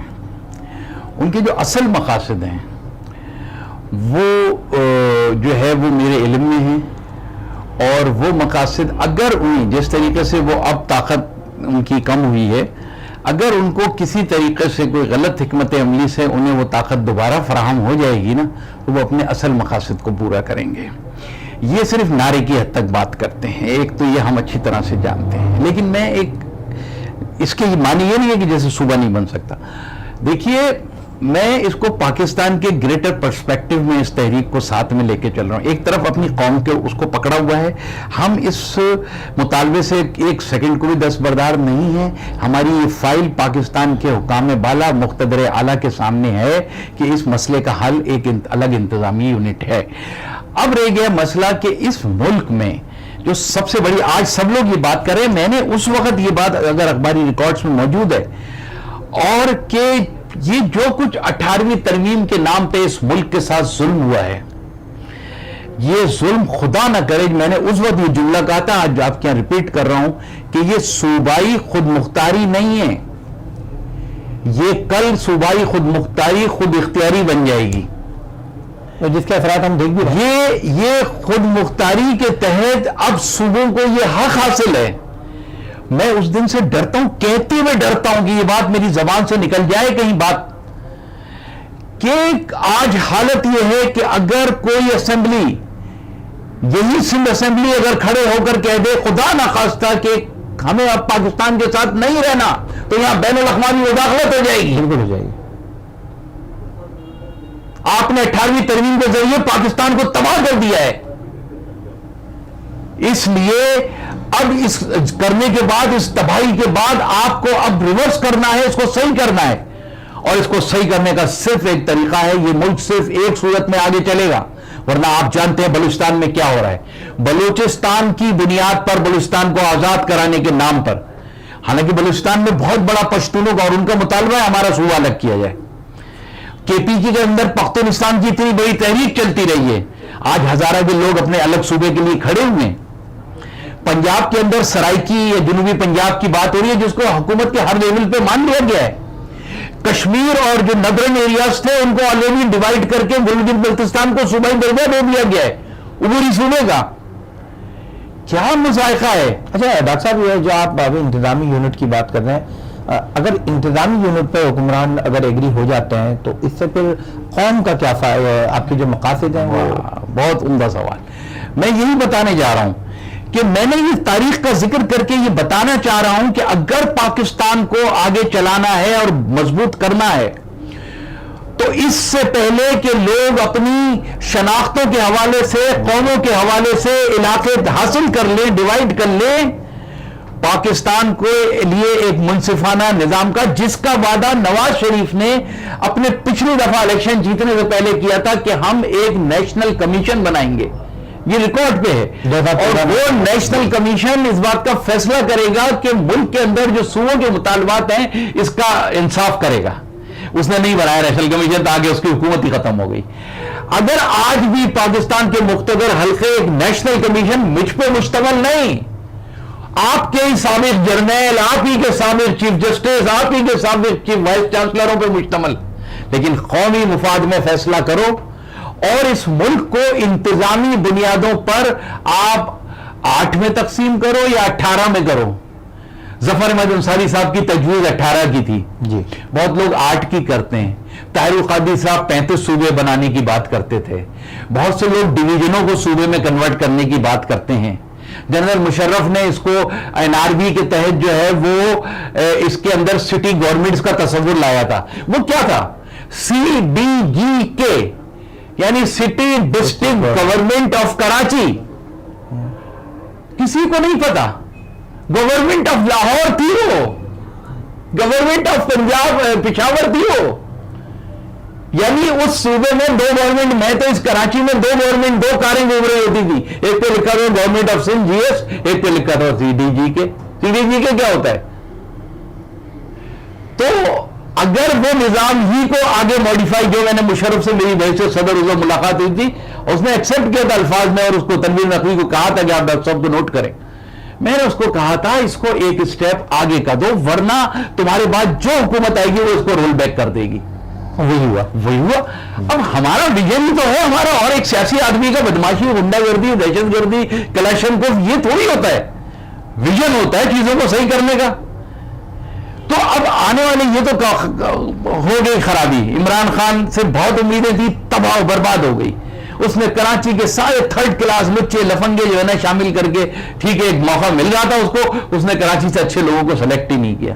[SPEAKER 4] ان کے جو اصل مقاصد ہیں وہ جو ہے وہ میرے علم میں ہیں, اور وہ مقاصد اگر انہیں جس طریقے سے وہ اب طاقت ان کی کم ہوئی ہے, اگر ان کو کسی طریقے سے کوئی غلط حکمت عملی سے انہیں وہ طاقت دوبارہ فراہم ہو جائے گی نا, تو وہ اپنے اصل مقاصد کو پورا کریں گے. یہ صرف نعرے کی حد تک بات کرتے ہیں, ایک تو یہ ہم اچھی طرح سے جانتے ہیں, لیکن میں ایک اس کے معنی یہ نہیں ہے کہ جیسے صوبہ نہیں بن سکتا. دیکھیے میں اس کو پاکستان کے گریٹر پرسپیکٹو میں اس تحریک کو ساتھ میں لے کے چل رہا ہوں. ایک طرف اپنی قوم کے اس کو پکڑا ہوا ہے, ہم اس مطالبے سے ایک سیکنڈ کو بھی دستبردار نہیں ہیں. ہماری یہ فائل پاکستان کے حکام بالا مقتدر اعلیٰ کے سامنے ہے کہ اس مسئلے کا حل ایک الگ انتظامی یونٹ ہے. اب رہ گیا مسئلہ کہ اس ملک میں جو سب سے بڑی, آج سب لوگ یہ بات کر رہے ہیں, میں نے اس وقت یہ بات اگر اخباری ریکارڈز میں موجود ہے, اور کہ یہ جو کچھ 18ویں ترمیم کے نام پہ اس ملک کے ساتھ ظلم ہوا ہے, یہ ظلم خدا نہ کرے, میں نے اس وقت یہ جملہ کہا تھا, آج آپ کے یہاں ریپیٹ کر رہا ہوں کہ یہ صوبائی خود مختاری نہیں ہے, یہ کل صوبائی خود مختاری خود اختیاری بن جائے گی,
[SPEAKER 2] جس کے اثرات ہم دیکھ بھی رہے ہیں.
[SPEAKER 4] یہ خود مختاری کے تحت اب صوبوں کو یہ حق حاصل ہے. میں اس دن سے ڈرتا ہوں, کہتے ہوئے ڈرتا ہوں کہ یہ بات میری زبان سے نکل جائے کہیں بات, کہ آج حالت یہ ہے کہ اگر کوئی اسمبلی, یہی سندھ اسمبلی اگر کھڑے ہو کر کہہ دے خدا نخواستہ کہ ہمیں اب پاکستان کے ساتھ نہیں رہنا, تو یہاں بین الاقوامی مداخلت ہو جائے گی.
[SPEAKER 2] بالکل ہو جائے گی.
[SPEAKER 4] آپ نے 18ویں ترمیم کے ذریعے پاکستان کو تباہ کر دیا ہے. اس لیے اب اس کرنے کے بعد, اس تباہی کے بعد آپ کو اب ریورس کرنا ہے, اس کو صحیح کرنا ہے, اور اس کو صحیح کرنے کا صرف ایک طریقہ ہے, یہ ملک صرف ایک صورت میں آگے چلے گا. ورنہ آپ جانتے ہیں بلوچستان میں کیا ہو رہا ہے. بلوچستان کی بنیاد پر, بلوچستان کو آزاد کرانے کے نام پر, حالانکہ بلوچستان میں بہت بڑا پشتونوں کا اور ان کا مطالبہ ہے ہمارا صوبہ الگ کیا جائے. کے پی کے اندر پختونستان کی اتنی بڑی تحریک چلتی رہی ہے, آج ہزارہ کے لوگ اپنے الگ صوبے کے لیے کھڑے ہوئے ہیں. پنجاب کے اندر سرائکی یا جنوبی پنجاب کی بات ہو رہی ہے جس کو حکومت کے ہر لیول پہ مان لیا گیا ہے. کشمیر اور جو ندرن ایریاز تھے ان کو آلریڈی ڈیوائیڈ کر کے گلگت بلتستان کو صوبائی درجہ دے دیا گیا ہے. عبوری صوبے کا کیا مذائقہ ہے.
[SPEAKER 2] اچھا ڈاکٹر صاحب, یہ جو آپ ابھی انتظامی یونٹ کی بات کر رہے ہیں, اگر انتظامی یونٹ پہ حکمران اگر ایگری ہو جاتے ہیں تو اس سے پھر قوم کا کیا فائدہ ہے؟ آپ کے جو مقاصد ہیں وہ
[SPEAKER 4] بہت عمدہ سوال. میں یہی بتانے جا رہا ہوں کہ میں نے یہ تاریخ کا ذکر کر کے یہ بتانا چاہ رہا ہوں کہ اگر پاکستان کو آگے چلانا ہے اور مضبوط کرنا ہے تو اس سے پہلے کہ لوگ اپنی شناختوں کے حوالے سے, قوموں کے حوالے سے علاقے حاصل کر لیں, ڈیوائیڈ کر لیں, پاکستان کے لیے ایک منصفانہ نظام کا، جس کا وعدہ نواز شریف نے اپنے پچھلی دفعہ الیکشن جیتنے سے پہلے کیا تھا کہ ہم ایک نیشنل کمیشن بنائیں گے. یہ ریکارڈ پہ ہے، اور وہ نیشنل کمیشن اس بات کا فیصلہ کرے گا کہ ملک کے اندر جو صوبوں کے مطالبات ہیں اس کا انصاف کرے گا. اس نے نہیں بنایا نیشنل کمیشن، تاکہ اس کی حکومت ہی ختم ہو گئی. اگر آج بھی پاکستان کے مقتدر حلقے ایک نیشنل کمیشن مجھ پہ مشتمل نہیں، آپ کے ہی سابق جرنیل، آپ ہی کے سابق چیف جسٹس، آپ ہی کے سابق چیف وائس چانسلروں پہ مشتمل، لیکن قومی مفاد میں فیصلہ کرو اور اس ملک کو انتظامی بنیادوں پر آپ 8 میں تقسیم کرو یا 18 میں کرو. ظفر احمد انصاری صاحب کی تجویز 18 کی تھی،
[SPEAKER 2] جی
[SPEAKER 4] بہت لوگ 8 کی کرتے ہیں. طاہر القادری صاحب 35 صوبے بنانے کی بات کرتے تھے. بہت سے لوگ ڈویژنوں کو صوبے میں کنورٹ کرنے کی بات کرتے ہیں. جنرل مشرف نے اس کو NRB کے تحت جو ہے وہ اس کے اندر سٹی گورنمنٹس کا تصور لایا تھا. وہ کیا تھا؟ CDGK، یعنی city district government of Karachi. کسی کو نہیں پتا. گورنمنٹ آف لاہور تھی وہ، گورنمنٹ آف پنجاب پشاور تھی وہ. یعنی اس صوبے میں 2 گورنمنٹ، میں تو اس کراچی میں 2 گورنمنٹ 2 کاریں گھوم رہی ہوتی تھی. ایک پہ لکھا تھا گورنمنٹ آف سندھ GS، ایک پہ لکھا تھا CDGK. CDGK کیا ہوتا ہے؟ تو اگر وہ نظام ہی کو آگے موڈیفائی، جو میں نے مشرف سے میری بھائی سے صدر عزت ملاقات ہوئی تھی، اس نے ایکسپٹ کیا تھا الفاظ میں، اور اس کو تنویر نقوی کو کہا تھا کہ آپ ڈاکٹر صاحب کو نوٹ کریں. میں نے اس کو کہا تھا اس کو ایک اسٹیپ آگے کا دو، ورنہ تمہارے بعد جو حکومت آئے گی وہ اس کو رول بیک کر دے گی. وہی ہوا. اب ہمارا ویژن تو ہے ہمارا، اور ایک سیاسی آدمی کا بدماشی، غنڈہ گردی، دہشت گردی، کلاشنکوف، یہ تھوڑی ہوتا ہے. ویژن ہوتا ہے چیزوں کو صحیح کرنے کا. تو اب آنے والے یہ تو ہو گئی خرابی. عمران خان سے بہت امیدیں تھی، تباہ و برباد ہو گئی. اس نے کراچی کے سارے 3rd کلاس لچے لفنگے جو ہے نا شامل کر کے، ٹھیک ہے ایک موقع مل رہا تھا اس کو، اس نے کراچی سے اچھے لوگوں کو سلیکٹ ہی نہیں کیا.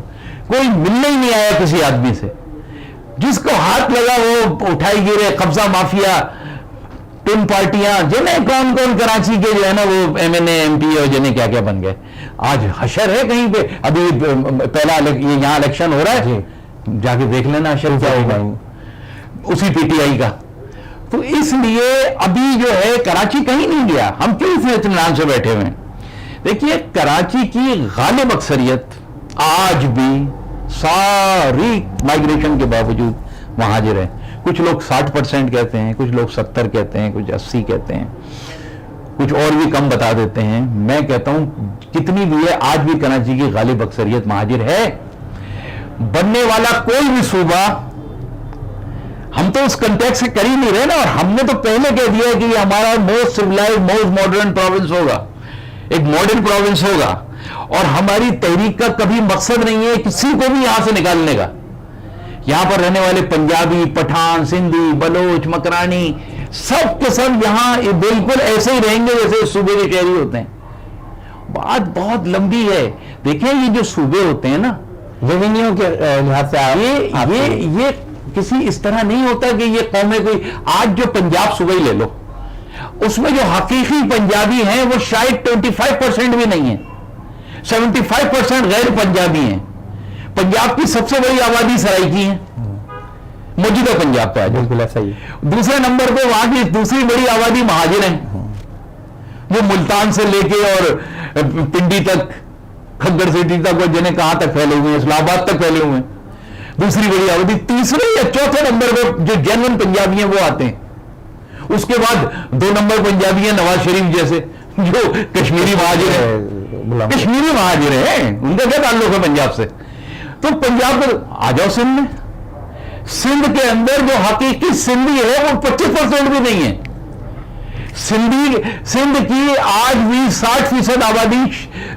[SPEAKER 4] کوئی ملنے ہی نہیں آیا کسی آدمی سے. جس کو ہاتھ لگا وہ اٹھائی گرے. قبضہ مافیا، 3 پارٹیاں، جنہیں کون کراچی کے جو ہے نا وہ MNA MP اور جنہیں کیا کیا بن گئے. آج حشر ہے کہیں پہ. ابھی پہلا یہاں الیکشن ہو رہا ہے، جا کے دیکھ لینا حشر کیا ہوگا اسی PTI کا. تو اس لیے ابھی جو ہے کراچی کہیں نہیں گیا. ہم کیوں اتنے اطمینان سے بیٹھے ہوئے ہیں؟ دیکھیے کراچی کی غالب اکثریت آج بھی ساری مائگریشن کے باوجود مہاجر ہیں. کچھ لوگ 60% کہتے ہیں، کچھ لوگ 70 کہتے ہیں، کچھ 80 کہتے ہیں، کچھ اور بھی کم بتا دیتے ہیں. میں کہتا ہوں کتنی بھی ہے، آج بھی کراچی کی غالب اکثریت مہاجر ہے. بننے والا کوئی بھی صوبہ، ہم تو اس کنٹیکس سے کر ہی نہیں رہے نا. اور ہم نے تو پہلے کہہ دیا کہ یہ ہمارا most civilised, most modern province ہوگا، ایک ماڈرن پروونس ہوگا. اور ہماری تحریک کا کبھی مقصد نہیں ہے کسی کو بھی یہاں سے نکالنے کا. یہاں پر رہنے والے پنجابی، پٹھان، سندھی، بلوچ، مکرانی، سب کے سب یہاں بالکل ایسے ہی رہیں گے جیسے صوبے کے شہری ہوتے ہیں. بات بہت لمبی ہے. دیکھیں یہ جو صوبے ہوتے ہیں نا،
[SPEAKER 2] ریونیو کے لحاظ سے
[SPEAKER 4] یہ کسی اس طرح نہیں ہوتا کہ یہ قومیں کوئی. آج جو پنجاب صوبہ ہی لے لو، اس میں جو حقیقی پنجابی ہیں وہ شاید 25% بھی نہیں ہیں، 75% غیر پنجابی ہیں. پنجاب کی سب سے بڑی آبادی سرائکی ہے، موجودہ پنجاب پہ.
[SPEAKER 2] بالکل ایسا ہی.
[SPEAKER 4] دوسرے نمبر پہ وہاں کی دوسری بڑی آبادی مہاجر ہیں، جو ملتان سے لے کے اور پنڈی تک، کھگڑ سٹی تک، اور جنہیں کہاں تک پھیلے ہوئے ہیں، اسلام آباد تک پھیلے ہوئے ہیں. دوسری بڑی آبادی. تیسرے یا چوتھے نمبر پہ جو جنرل پنجابی ہیں وہ آتے ہیں. اس کے بعد 2 نمبر پنجابی ہیں نواز شریف جیسے، جو کشمیری مہاجر ہیں. کشمیری مہاجر ہیں، ان کا کیا تعلق ہے پنجاب سے؟ تو پنجاب کو آ جاؤ سندھ میں. سندھ کے اندر جو حقیقی سندھی ہے وہ 25% بھی نہیں ہے. سندھ کی آج بھی 60% آبادی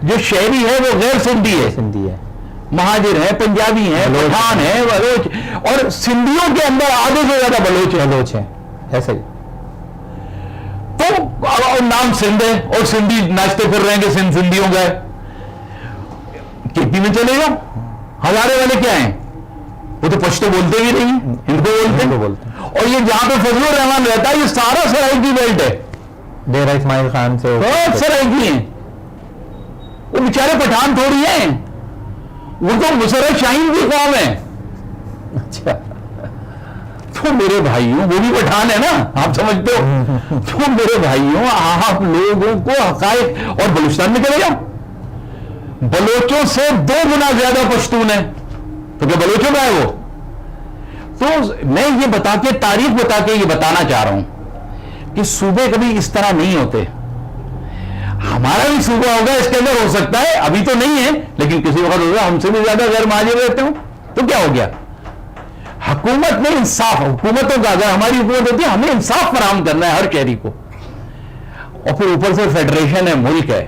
[SPEAKER 4] جو شہری ہے وہ غیر سندھی ہے. مہاجر ہیں، پنجابی ہیں، پٹھان ہیں، بلوچ، اور سندھیوں کے اندر آدھے سے زیادہ بلوچ ہیں. ایسا ہی. تو نام سندھ ہے، اور سندھی ناچتے پھر رہے ہیں کہ سندھ سندھیوں کا ہے. KP میں چلے گا، ہزارے والے کیا ہیں؟ وہ تو پشتو بولتے ہی نہیں، ہندو بولتے ہیں. اور یہ جہاں پہ فضل الرحمان رہتا ہے یہ سارا سرائکی بیلٹ ہے.
[SPEAKER 2] ڈیرہ اسماعیل خان سے
[SPEAKER 4] بہت سرائکی ہیں. وہ بیچارے پٹھان تھوڑی ہیں، وہ تو مسرت شاہین کی قوم ہے.
[SPEAKER 2] اچھا،
[SPEAKER 4] تو میرے بھائیوں، وہ بھی پٹھان ہے نا، آپ سمجھتے ہو. تو میرے بھائیوں، آپ لوگوں کو حقائق، اور بلوچستان میں چلے جاؤ، بلوچوں سے 2 گنا زیادہ پشتون ہیں. تو کیا بلوچوں کا ہے وہ؟ تو میں یہ بتا کے، تاریخ بتا کے یہ بتانا چاہ رہا ہوں کہ صوبے کبھی اس طرح نہیں ہوتے. ہمارا بھی صوبہ ہوگا، اس کے اندر ہو سکتا ہے، ابھی تو نہیں ہے لیکن کسی وقت ہوگا، ہم سے بھی زیادہ غیر مہاجر رہتے ہوں. تو کیا ہو گیا؟ حکومت میں انصاف، حکومتوں کا، اگر ہماری حکومت ہوتی ہے، ہمیں انصاف فراہم کرنا ہے ہر شہری کو. اور پھر اوپر سے فیڈریشن ہے، ملک ہے،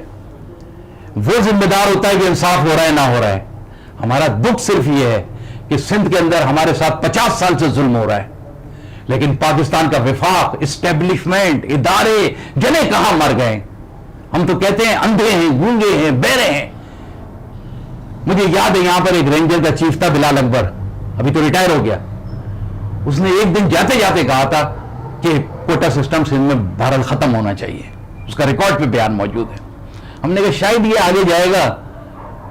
[SPEAKER 4] وہ ذمہ دار ہوتا ہے کہ انصاف ہو رہا ہے نہ ہو رہا ہے. ہمارا دکھ صرف یہ ہے کہ سندھ کے اندر ہمارے ساتھ 50 سال سے ظلم ہو رہا ہے، لیکن پاکستان کا وفاق، اسٹیبلشمنٹ، ادارے جنے کہاں مر گئے. ہم تو کہتے ہیں اندھے ہیں، گونگے ہیں، بہرے ہیں. مجھے یاد ہے یہاں پر ایک رینجر کا چیف تھا بلال اکبر، ابھی تو ریٹائر ہو گیا. اس نے ایک دن جاتے جاتے کہا تھا کہ کوٹا سسٹم سندھ میں بہرحال ختم ہونا چاہیے. اس کا ریکارڈ پہ بیان موجود ہے. ہم نے کہا شاید یہ آگے جائے گا،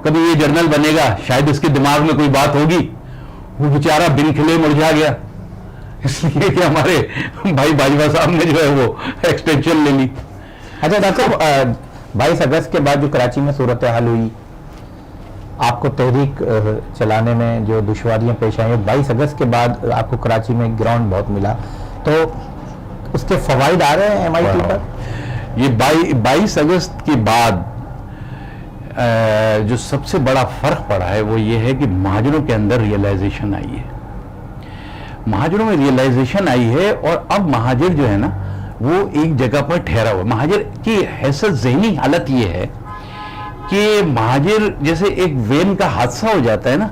[SPEAKER 4] کبھی یہ جرنل بنے گا، شاید اس کے دماغ میں کوئی بات ہوگی. وہ بیچارہ بن کھلے مرجھا گیا، اس لیے کہ ہمارے بھائی باجوہ صاحب نے جو ہے وہ ایکسٹینشن لے لی.
[SPEAKER 2] اچھا ڈاکٹر صاحب، 22 اگست کے بعد جو کراچی میں صورتحال ہوئی، آپ کو تحریک چلانے میں جو دشواریاں پیش آئیں، 22 اگست کے بعد آپ کو کراچی میں گراؤنڈ بہت ملا، تو اس کے فوائد آ رہے ہیں ایم آئی ٹی پر؟
[SPEAKER 4] یہ 22 اگست کے بعد جو سب سے بڑا فرق پڑا ہے وہ یہ ہے کہ مہاجروں کے اندر ریئلائزیشن آئی ہے. مہاجروں میں ریئلائزیشن آئی ہے، اور اب مہاجر جو ہے نا وہ ایک جگہ پر ٹھہرا ہوا. مہاجر کی حیثیت، ذہنی حالت یہ ہے کہ مہاجر جیسے ایک وین کا حادثہ ہو جاتا ہے نا،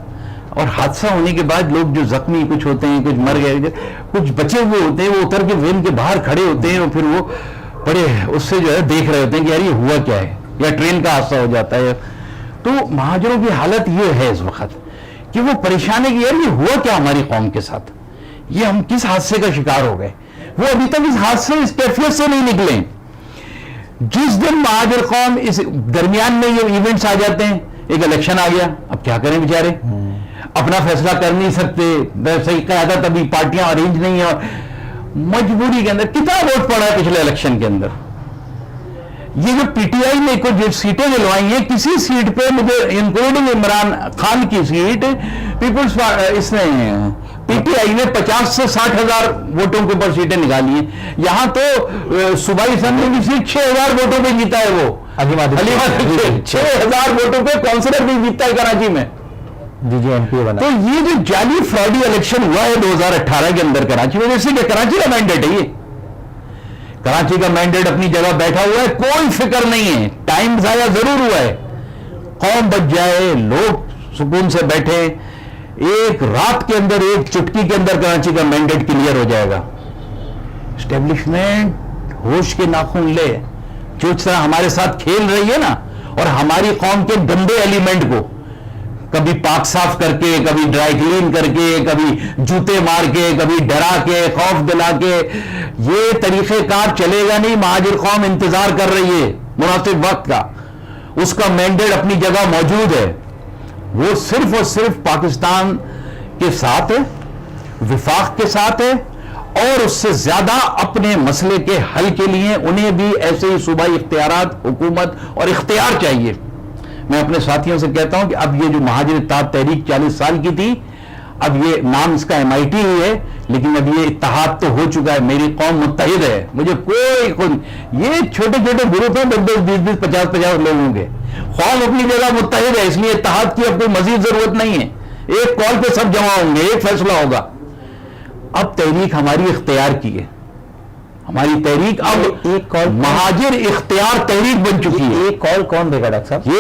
[SPEAKER 4] اور حادثہ ہونے کے بعد لوگ جو زخمی کچھ ہوتے ہیں، کچھ مر گئے، کچھ بچے ہوئے ہوتے ہیں، وہ اتر کے وین کے باہر کھڑے ہوتے ہیں، اور پھر وہ بڑے اس سے جو ہے دیکھ رہے ہوتے ہیں کہ یار یہ ہوا کیا ہے، یا ٹرین کا حادثہ ہو جاتا ہے. تو مہاجروں کی حالت یہ ہے اس وقت کہ وہ پریشان ہے کہ یار یہ ہوا کیا ہماری قوم کے ساتھ، یہ ہم کس حادثے کا شکار ہو گئے. وہ ابھی تک اس حادثے، اس کیفیت سے نہیں نکلے. جس دن مہاجر قوم اس درمیان میں یہ ایونٹس آ جاتے ہیں، ایک الیکشن آ گیا، اب کیا کریں بیچارے، اپنا فیصلہ کر نہیں سکتے، صحیح قیادت ابھی پارٹیاں ارینج نہیں ہیں، اور مجبوری کے اندر کتنا ووٹ پڑا ہے پچھلے الیکشن کے اندر. یہ جو پی ٹی آئی نے کچھ سیٹیں دلوائی ہیں، کسی سیٹ پہ مجھے انکلوڈنگ عمران خان کی سیٹ، پیپلز اس نے پی ٹی آئی نے 50 سے 60 ہزار ووٹوں کے اوپر سیٹیں نکالی ہیں. یہاں تو صوبائی اسمبلی کی سیٹ 6000 ووٹوں پہ جیتا ہے. وہ علی مادر 6000 ووٹوں پہ کونسلر بھی جیتا ہے کراچی میں.
[SPEAKER 2] جی ایم پی بنا.
[SPEAKER 4] تو یہ جو جعلی فراڈی الیکشن ہوا ہے 2018 کے اندر کراچی میں، جیسے کہ کراچی کا مینڈیٹ ہے، یہ کراچی کا مینڈیٹ اپنی جگہ بیٹھا ہوا ہے، کوئی فکر نہیں ہے. ٹائم ضائع ضرور ہوا ہے، قوم بچ جائے، لوگ سکون سے بیٹھے، ایک رات کے اندر، ایک چٹکی کے اندر کراچی کا مینڈیٹ کلیئر ہو جائے گا. اسٹیبلشمنٹ ہوش کے ناخن لے، جو اس طرح ہمارے ساتھ کھیل رہی ہے نا، اور ہماری قوم کے گندے ایلیمنٹ کو کبھی پاک صاف کر کے، کبھی ڈرائی کلین کر کے، کبھی جوتے مار کے، کبھی ڈرا کے، خوف دلا کے، یہ طریقہ کار چلے گا نہیں. مہاجر قوم انتظار کر رہی ہے مناسب وقت کا، اس کا مینڈیٹ اپنی جگہ موجود ہے. وہ صرف اور صرف پاکستان کے ساتھ ہے، وفاق کے ساتھ ہے، اور اس سے زیادہ اپنے مسئلے کے حل کے لیے انہیں بھی ایسے ہی صوبائی اختیارات، حکومت اور اختیار چاہیے. میں اپنے ساتھیوں سے کہتا ہوں کہ اب یہ جو مہاجر اتحاد تحریک 40 سال کی تھی، اب یہ نام اس کا ایم آئی ٹی ہی ہے، لیکن اب یہ اتحاد تو ہو چکا ہے. میری قوم متحد ہے. مجھے کوئی خود، یہ چھوٹے چھوٹے گروپ ہیں، 10 20 50 لوگوں کے، قوم اپنی جگہ متحد ہے، اس لیے اتحاد کی اب کوئی مزید ضرورت نہیں ہے. ایک کال پہ سب جمع ہوں گے، ایک فیصلہ ہوگا. اب تحریک ہماری اختیار کی ہے، ہماری تحریک اب
[SPEAKER 2] ایک کال
[SPEAKER 4] مہاجر اختیار تحریک بن چکی ہے.
[SPEAKER 2] ایک کال کون دے گا ڈاکٹر صاحب؟
[SPEAKER 4] یہ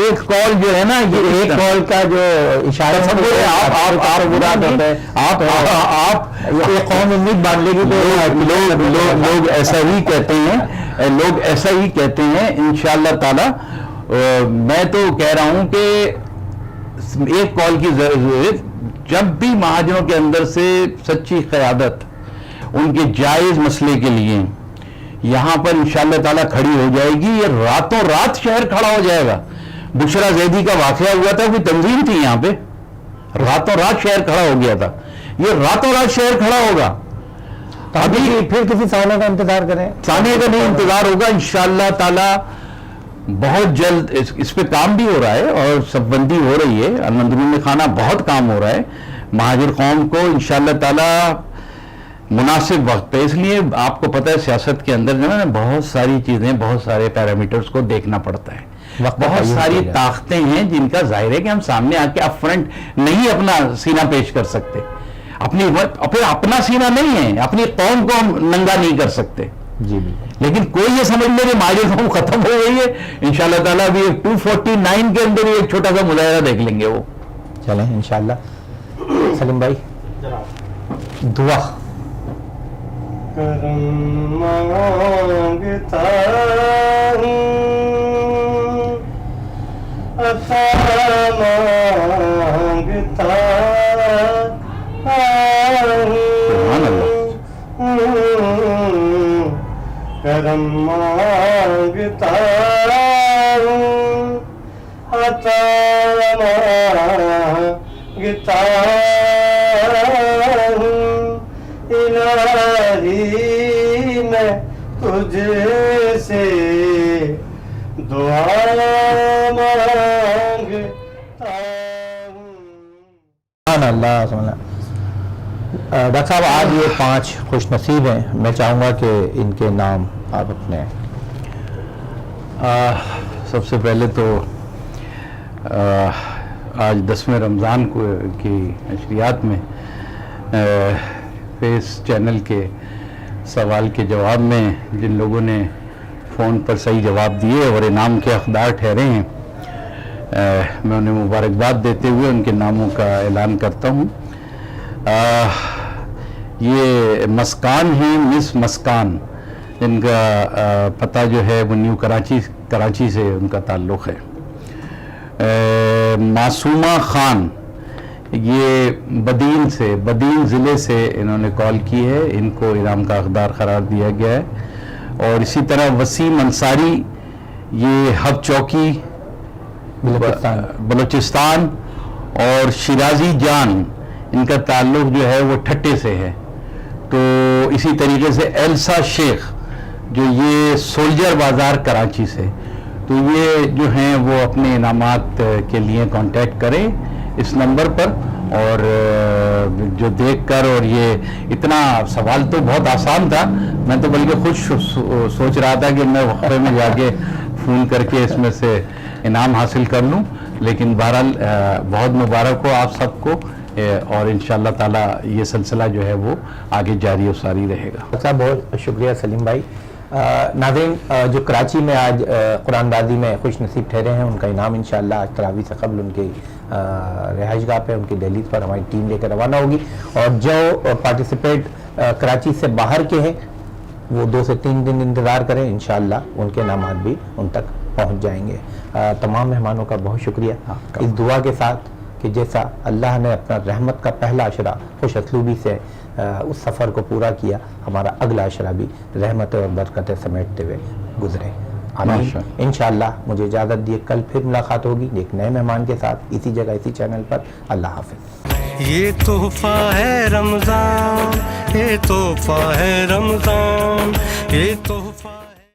[SPEAKER 4] ایک کال جو ہے نا، یہ
[SPEAKER 2] ایک کال کا جو اشارہ قوم امید باندھ لے گی.
[SPEAKER 4] لوگ ایسا ہی کہتے ہیں، لوگ ایسا ہی کہتے ہیں. انشاءاللہ تعالی میں تو کہہ رہا ہوں کہ ایک کال کی ضرورت، جب بھی مہاجروں کے اندر سے سچی قیادت ان کے جائز مسئلے کے لیے یہاں پر انشاءاللہ تعالیٰ کھڑی ہو جائے گی، یہ راتوں رات شہر کھڑا ہو جائے گا. بشرا زیدی کا واقعہ ہوا تھا، کوئی تنظیم تھی یہاں پہ، راتوں رات شہر کھڑا ہو گیا تھا، یہ راتوں رات شہر کھڑا ہوگا.
[SPEAKER 2] ابھی پھر کسی سانے کا انتظار کریں،
[SPEAKER 4] سانے کا نہیں انتظار ہوگا انشاءاللہ تعالی. بہت جلد اس پہ کام بھی ہو رہا ہے اور سب بندی ہو رہی ہے، اندرون خانہ بہت کام ہو رہا ہے. مہاجر قوم کو انشاءاللہ تعالی مناسب وقت پہ، اس لیے آپ کو پتہ ہے سیاست کے اندر جو ہے نا بہت ساری چیزیں، بہت سارے پیرامیٹرز کو دیکھنا پڑتا ہے، بہت ساری طاقتیں ہیں جن کا ظاہر ہے کہ ہم سامنے آ کے اپ فرنٹ نہیں اپنا سینہ پیش کر سکتے، اپنا سینہ نہیں ہے، اپنی قوم کو ہم ننگا نہیں کر سکتے.
[SPEAKER 2] جی بالکل.
[SPEAKER 4] لیکن کوئی یہ سمجھ لے کہ مہاجر قوم ختم ہو گئی ہے، انشاءاللہ تعالیٰ ابھی 249 کے اندر ایک چھوٹا سا مظاہرہ دیکھ لیں گے وہ.
[SPEAKER 2] چلیں انشاءاللہ. سلیم بھائی دعا.
[SPEAKER 1] کرم مانگتا ہوں، عطا مانگتا
[SPEAKER 4] سبحان اللہ.
[SPEAKER 1] کرم مانگتا ہوں، عطا مانگتا ہوں، الہی میں تجھ سے دعا مانگتا ہوں.
[SPEAKER 2] سبحان اللہ سبحان اللہ. ڈاکٹر صاحب آج یہ 5 خوش نصیب ہیں، میں چاہوں گا کہ ان کے نام آپ اپنے.
[SPEAKER 4] سب سے پہلے تو آج 10ویں رمضان کی نشریات میں فیس چینل کے سوال کے جواب میں جن لوگوں نے فون پر صحیح جواب دیے اور انعام کے حقدار ٹھہرے ہیں، میں انہیں مبارکباد دیتے ہوئے ان کے ناموں کا اعلان کرتا ہوں. یہ مسکان ہیں، مس مسکان، جن کا پتہ جو ہے وہ نیو کراچی سے ان کا تعلق ہے. معصومہ خان یہ بدین ضلع سے انہوں نے کال کی ہے، ان کو انعام کا حقدار قرار دیا گیا ہے. اور اسی طرح وسیم انصاری یہ ہب چوکی بلوچستان، اور شیرازی جان ان کا تعلق جو ہے وہ ٹھٹے سے ہے. تو اسی طریقے سے ایلسا شیخ جو یہ سولجر بازار کراچی سے. تو یہ جو ہیں وہ اپنے انعامات کے لیے کانٹیکٹ کریں اس نمبر پر. اور جو دیکھ کر، اور یہ اتنا سوال تو بہت آسان تھا، میں تو بلکہ خود سوچ رہا تھا کہ میں وقفے میں جا کے فون کر کے اس میں سے انعام حاصل کر لوں. لیکن بہرحال بہت مبارک ہو آپ سب کو، اور انشاءاللہ تعالیٰ یہ سلسلہ جو ہے وہ آگے جاری و ساری رہے گا.
[SPEAKER 2] صاحب بہت شکریہ سلیم بھائی. ناظرین، جو کراچی میں آج قرآن بازی میں خوش نصیب ٹھہرے ہیں، ان کا انعام انشاءاللہ آج تراویح سے قبل ان کی رہائش گاہ پہ، ان کی دہلیز پر ہماری ٹیم لے کر روانہ ہوگی. اور جو پارٹیسپیٹ کراچی سے باہر کے ہیں وہ 2 سے 3 دن انتظار کریں، انشاءاللہ ان کے انعامات بھی ان تک پہنچ جائیں گے. تمام مہمانوں کا بہت شکریہ، اس دعا کے ساتھ کہ جیسا اللہ نے اپنا رحمت کا پہلا عشرہ خوش اسلوبی سے اس سفر کو پورا کیا، ہمارا اگلا عشرہ بھی رحمت اور برکتیں سمیٹتے ہوئے گزرے. آمین. انشاءاللہ مجھے اجازت دیے، کل پھر ملاقات ہوگی ایک نئے مہمان کے ساتھ، اسی جگہ اسی چینل پر. اللہ حافظ.
[SPEAKER 1] یہ تحفہ ہے رمضان، یہ تحفہ ہے رمضان، یہ تحفہ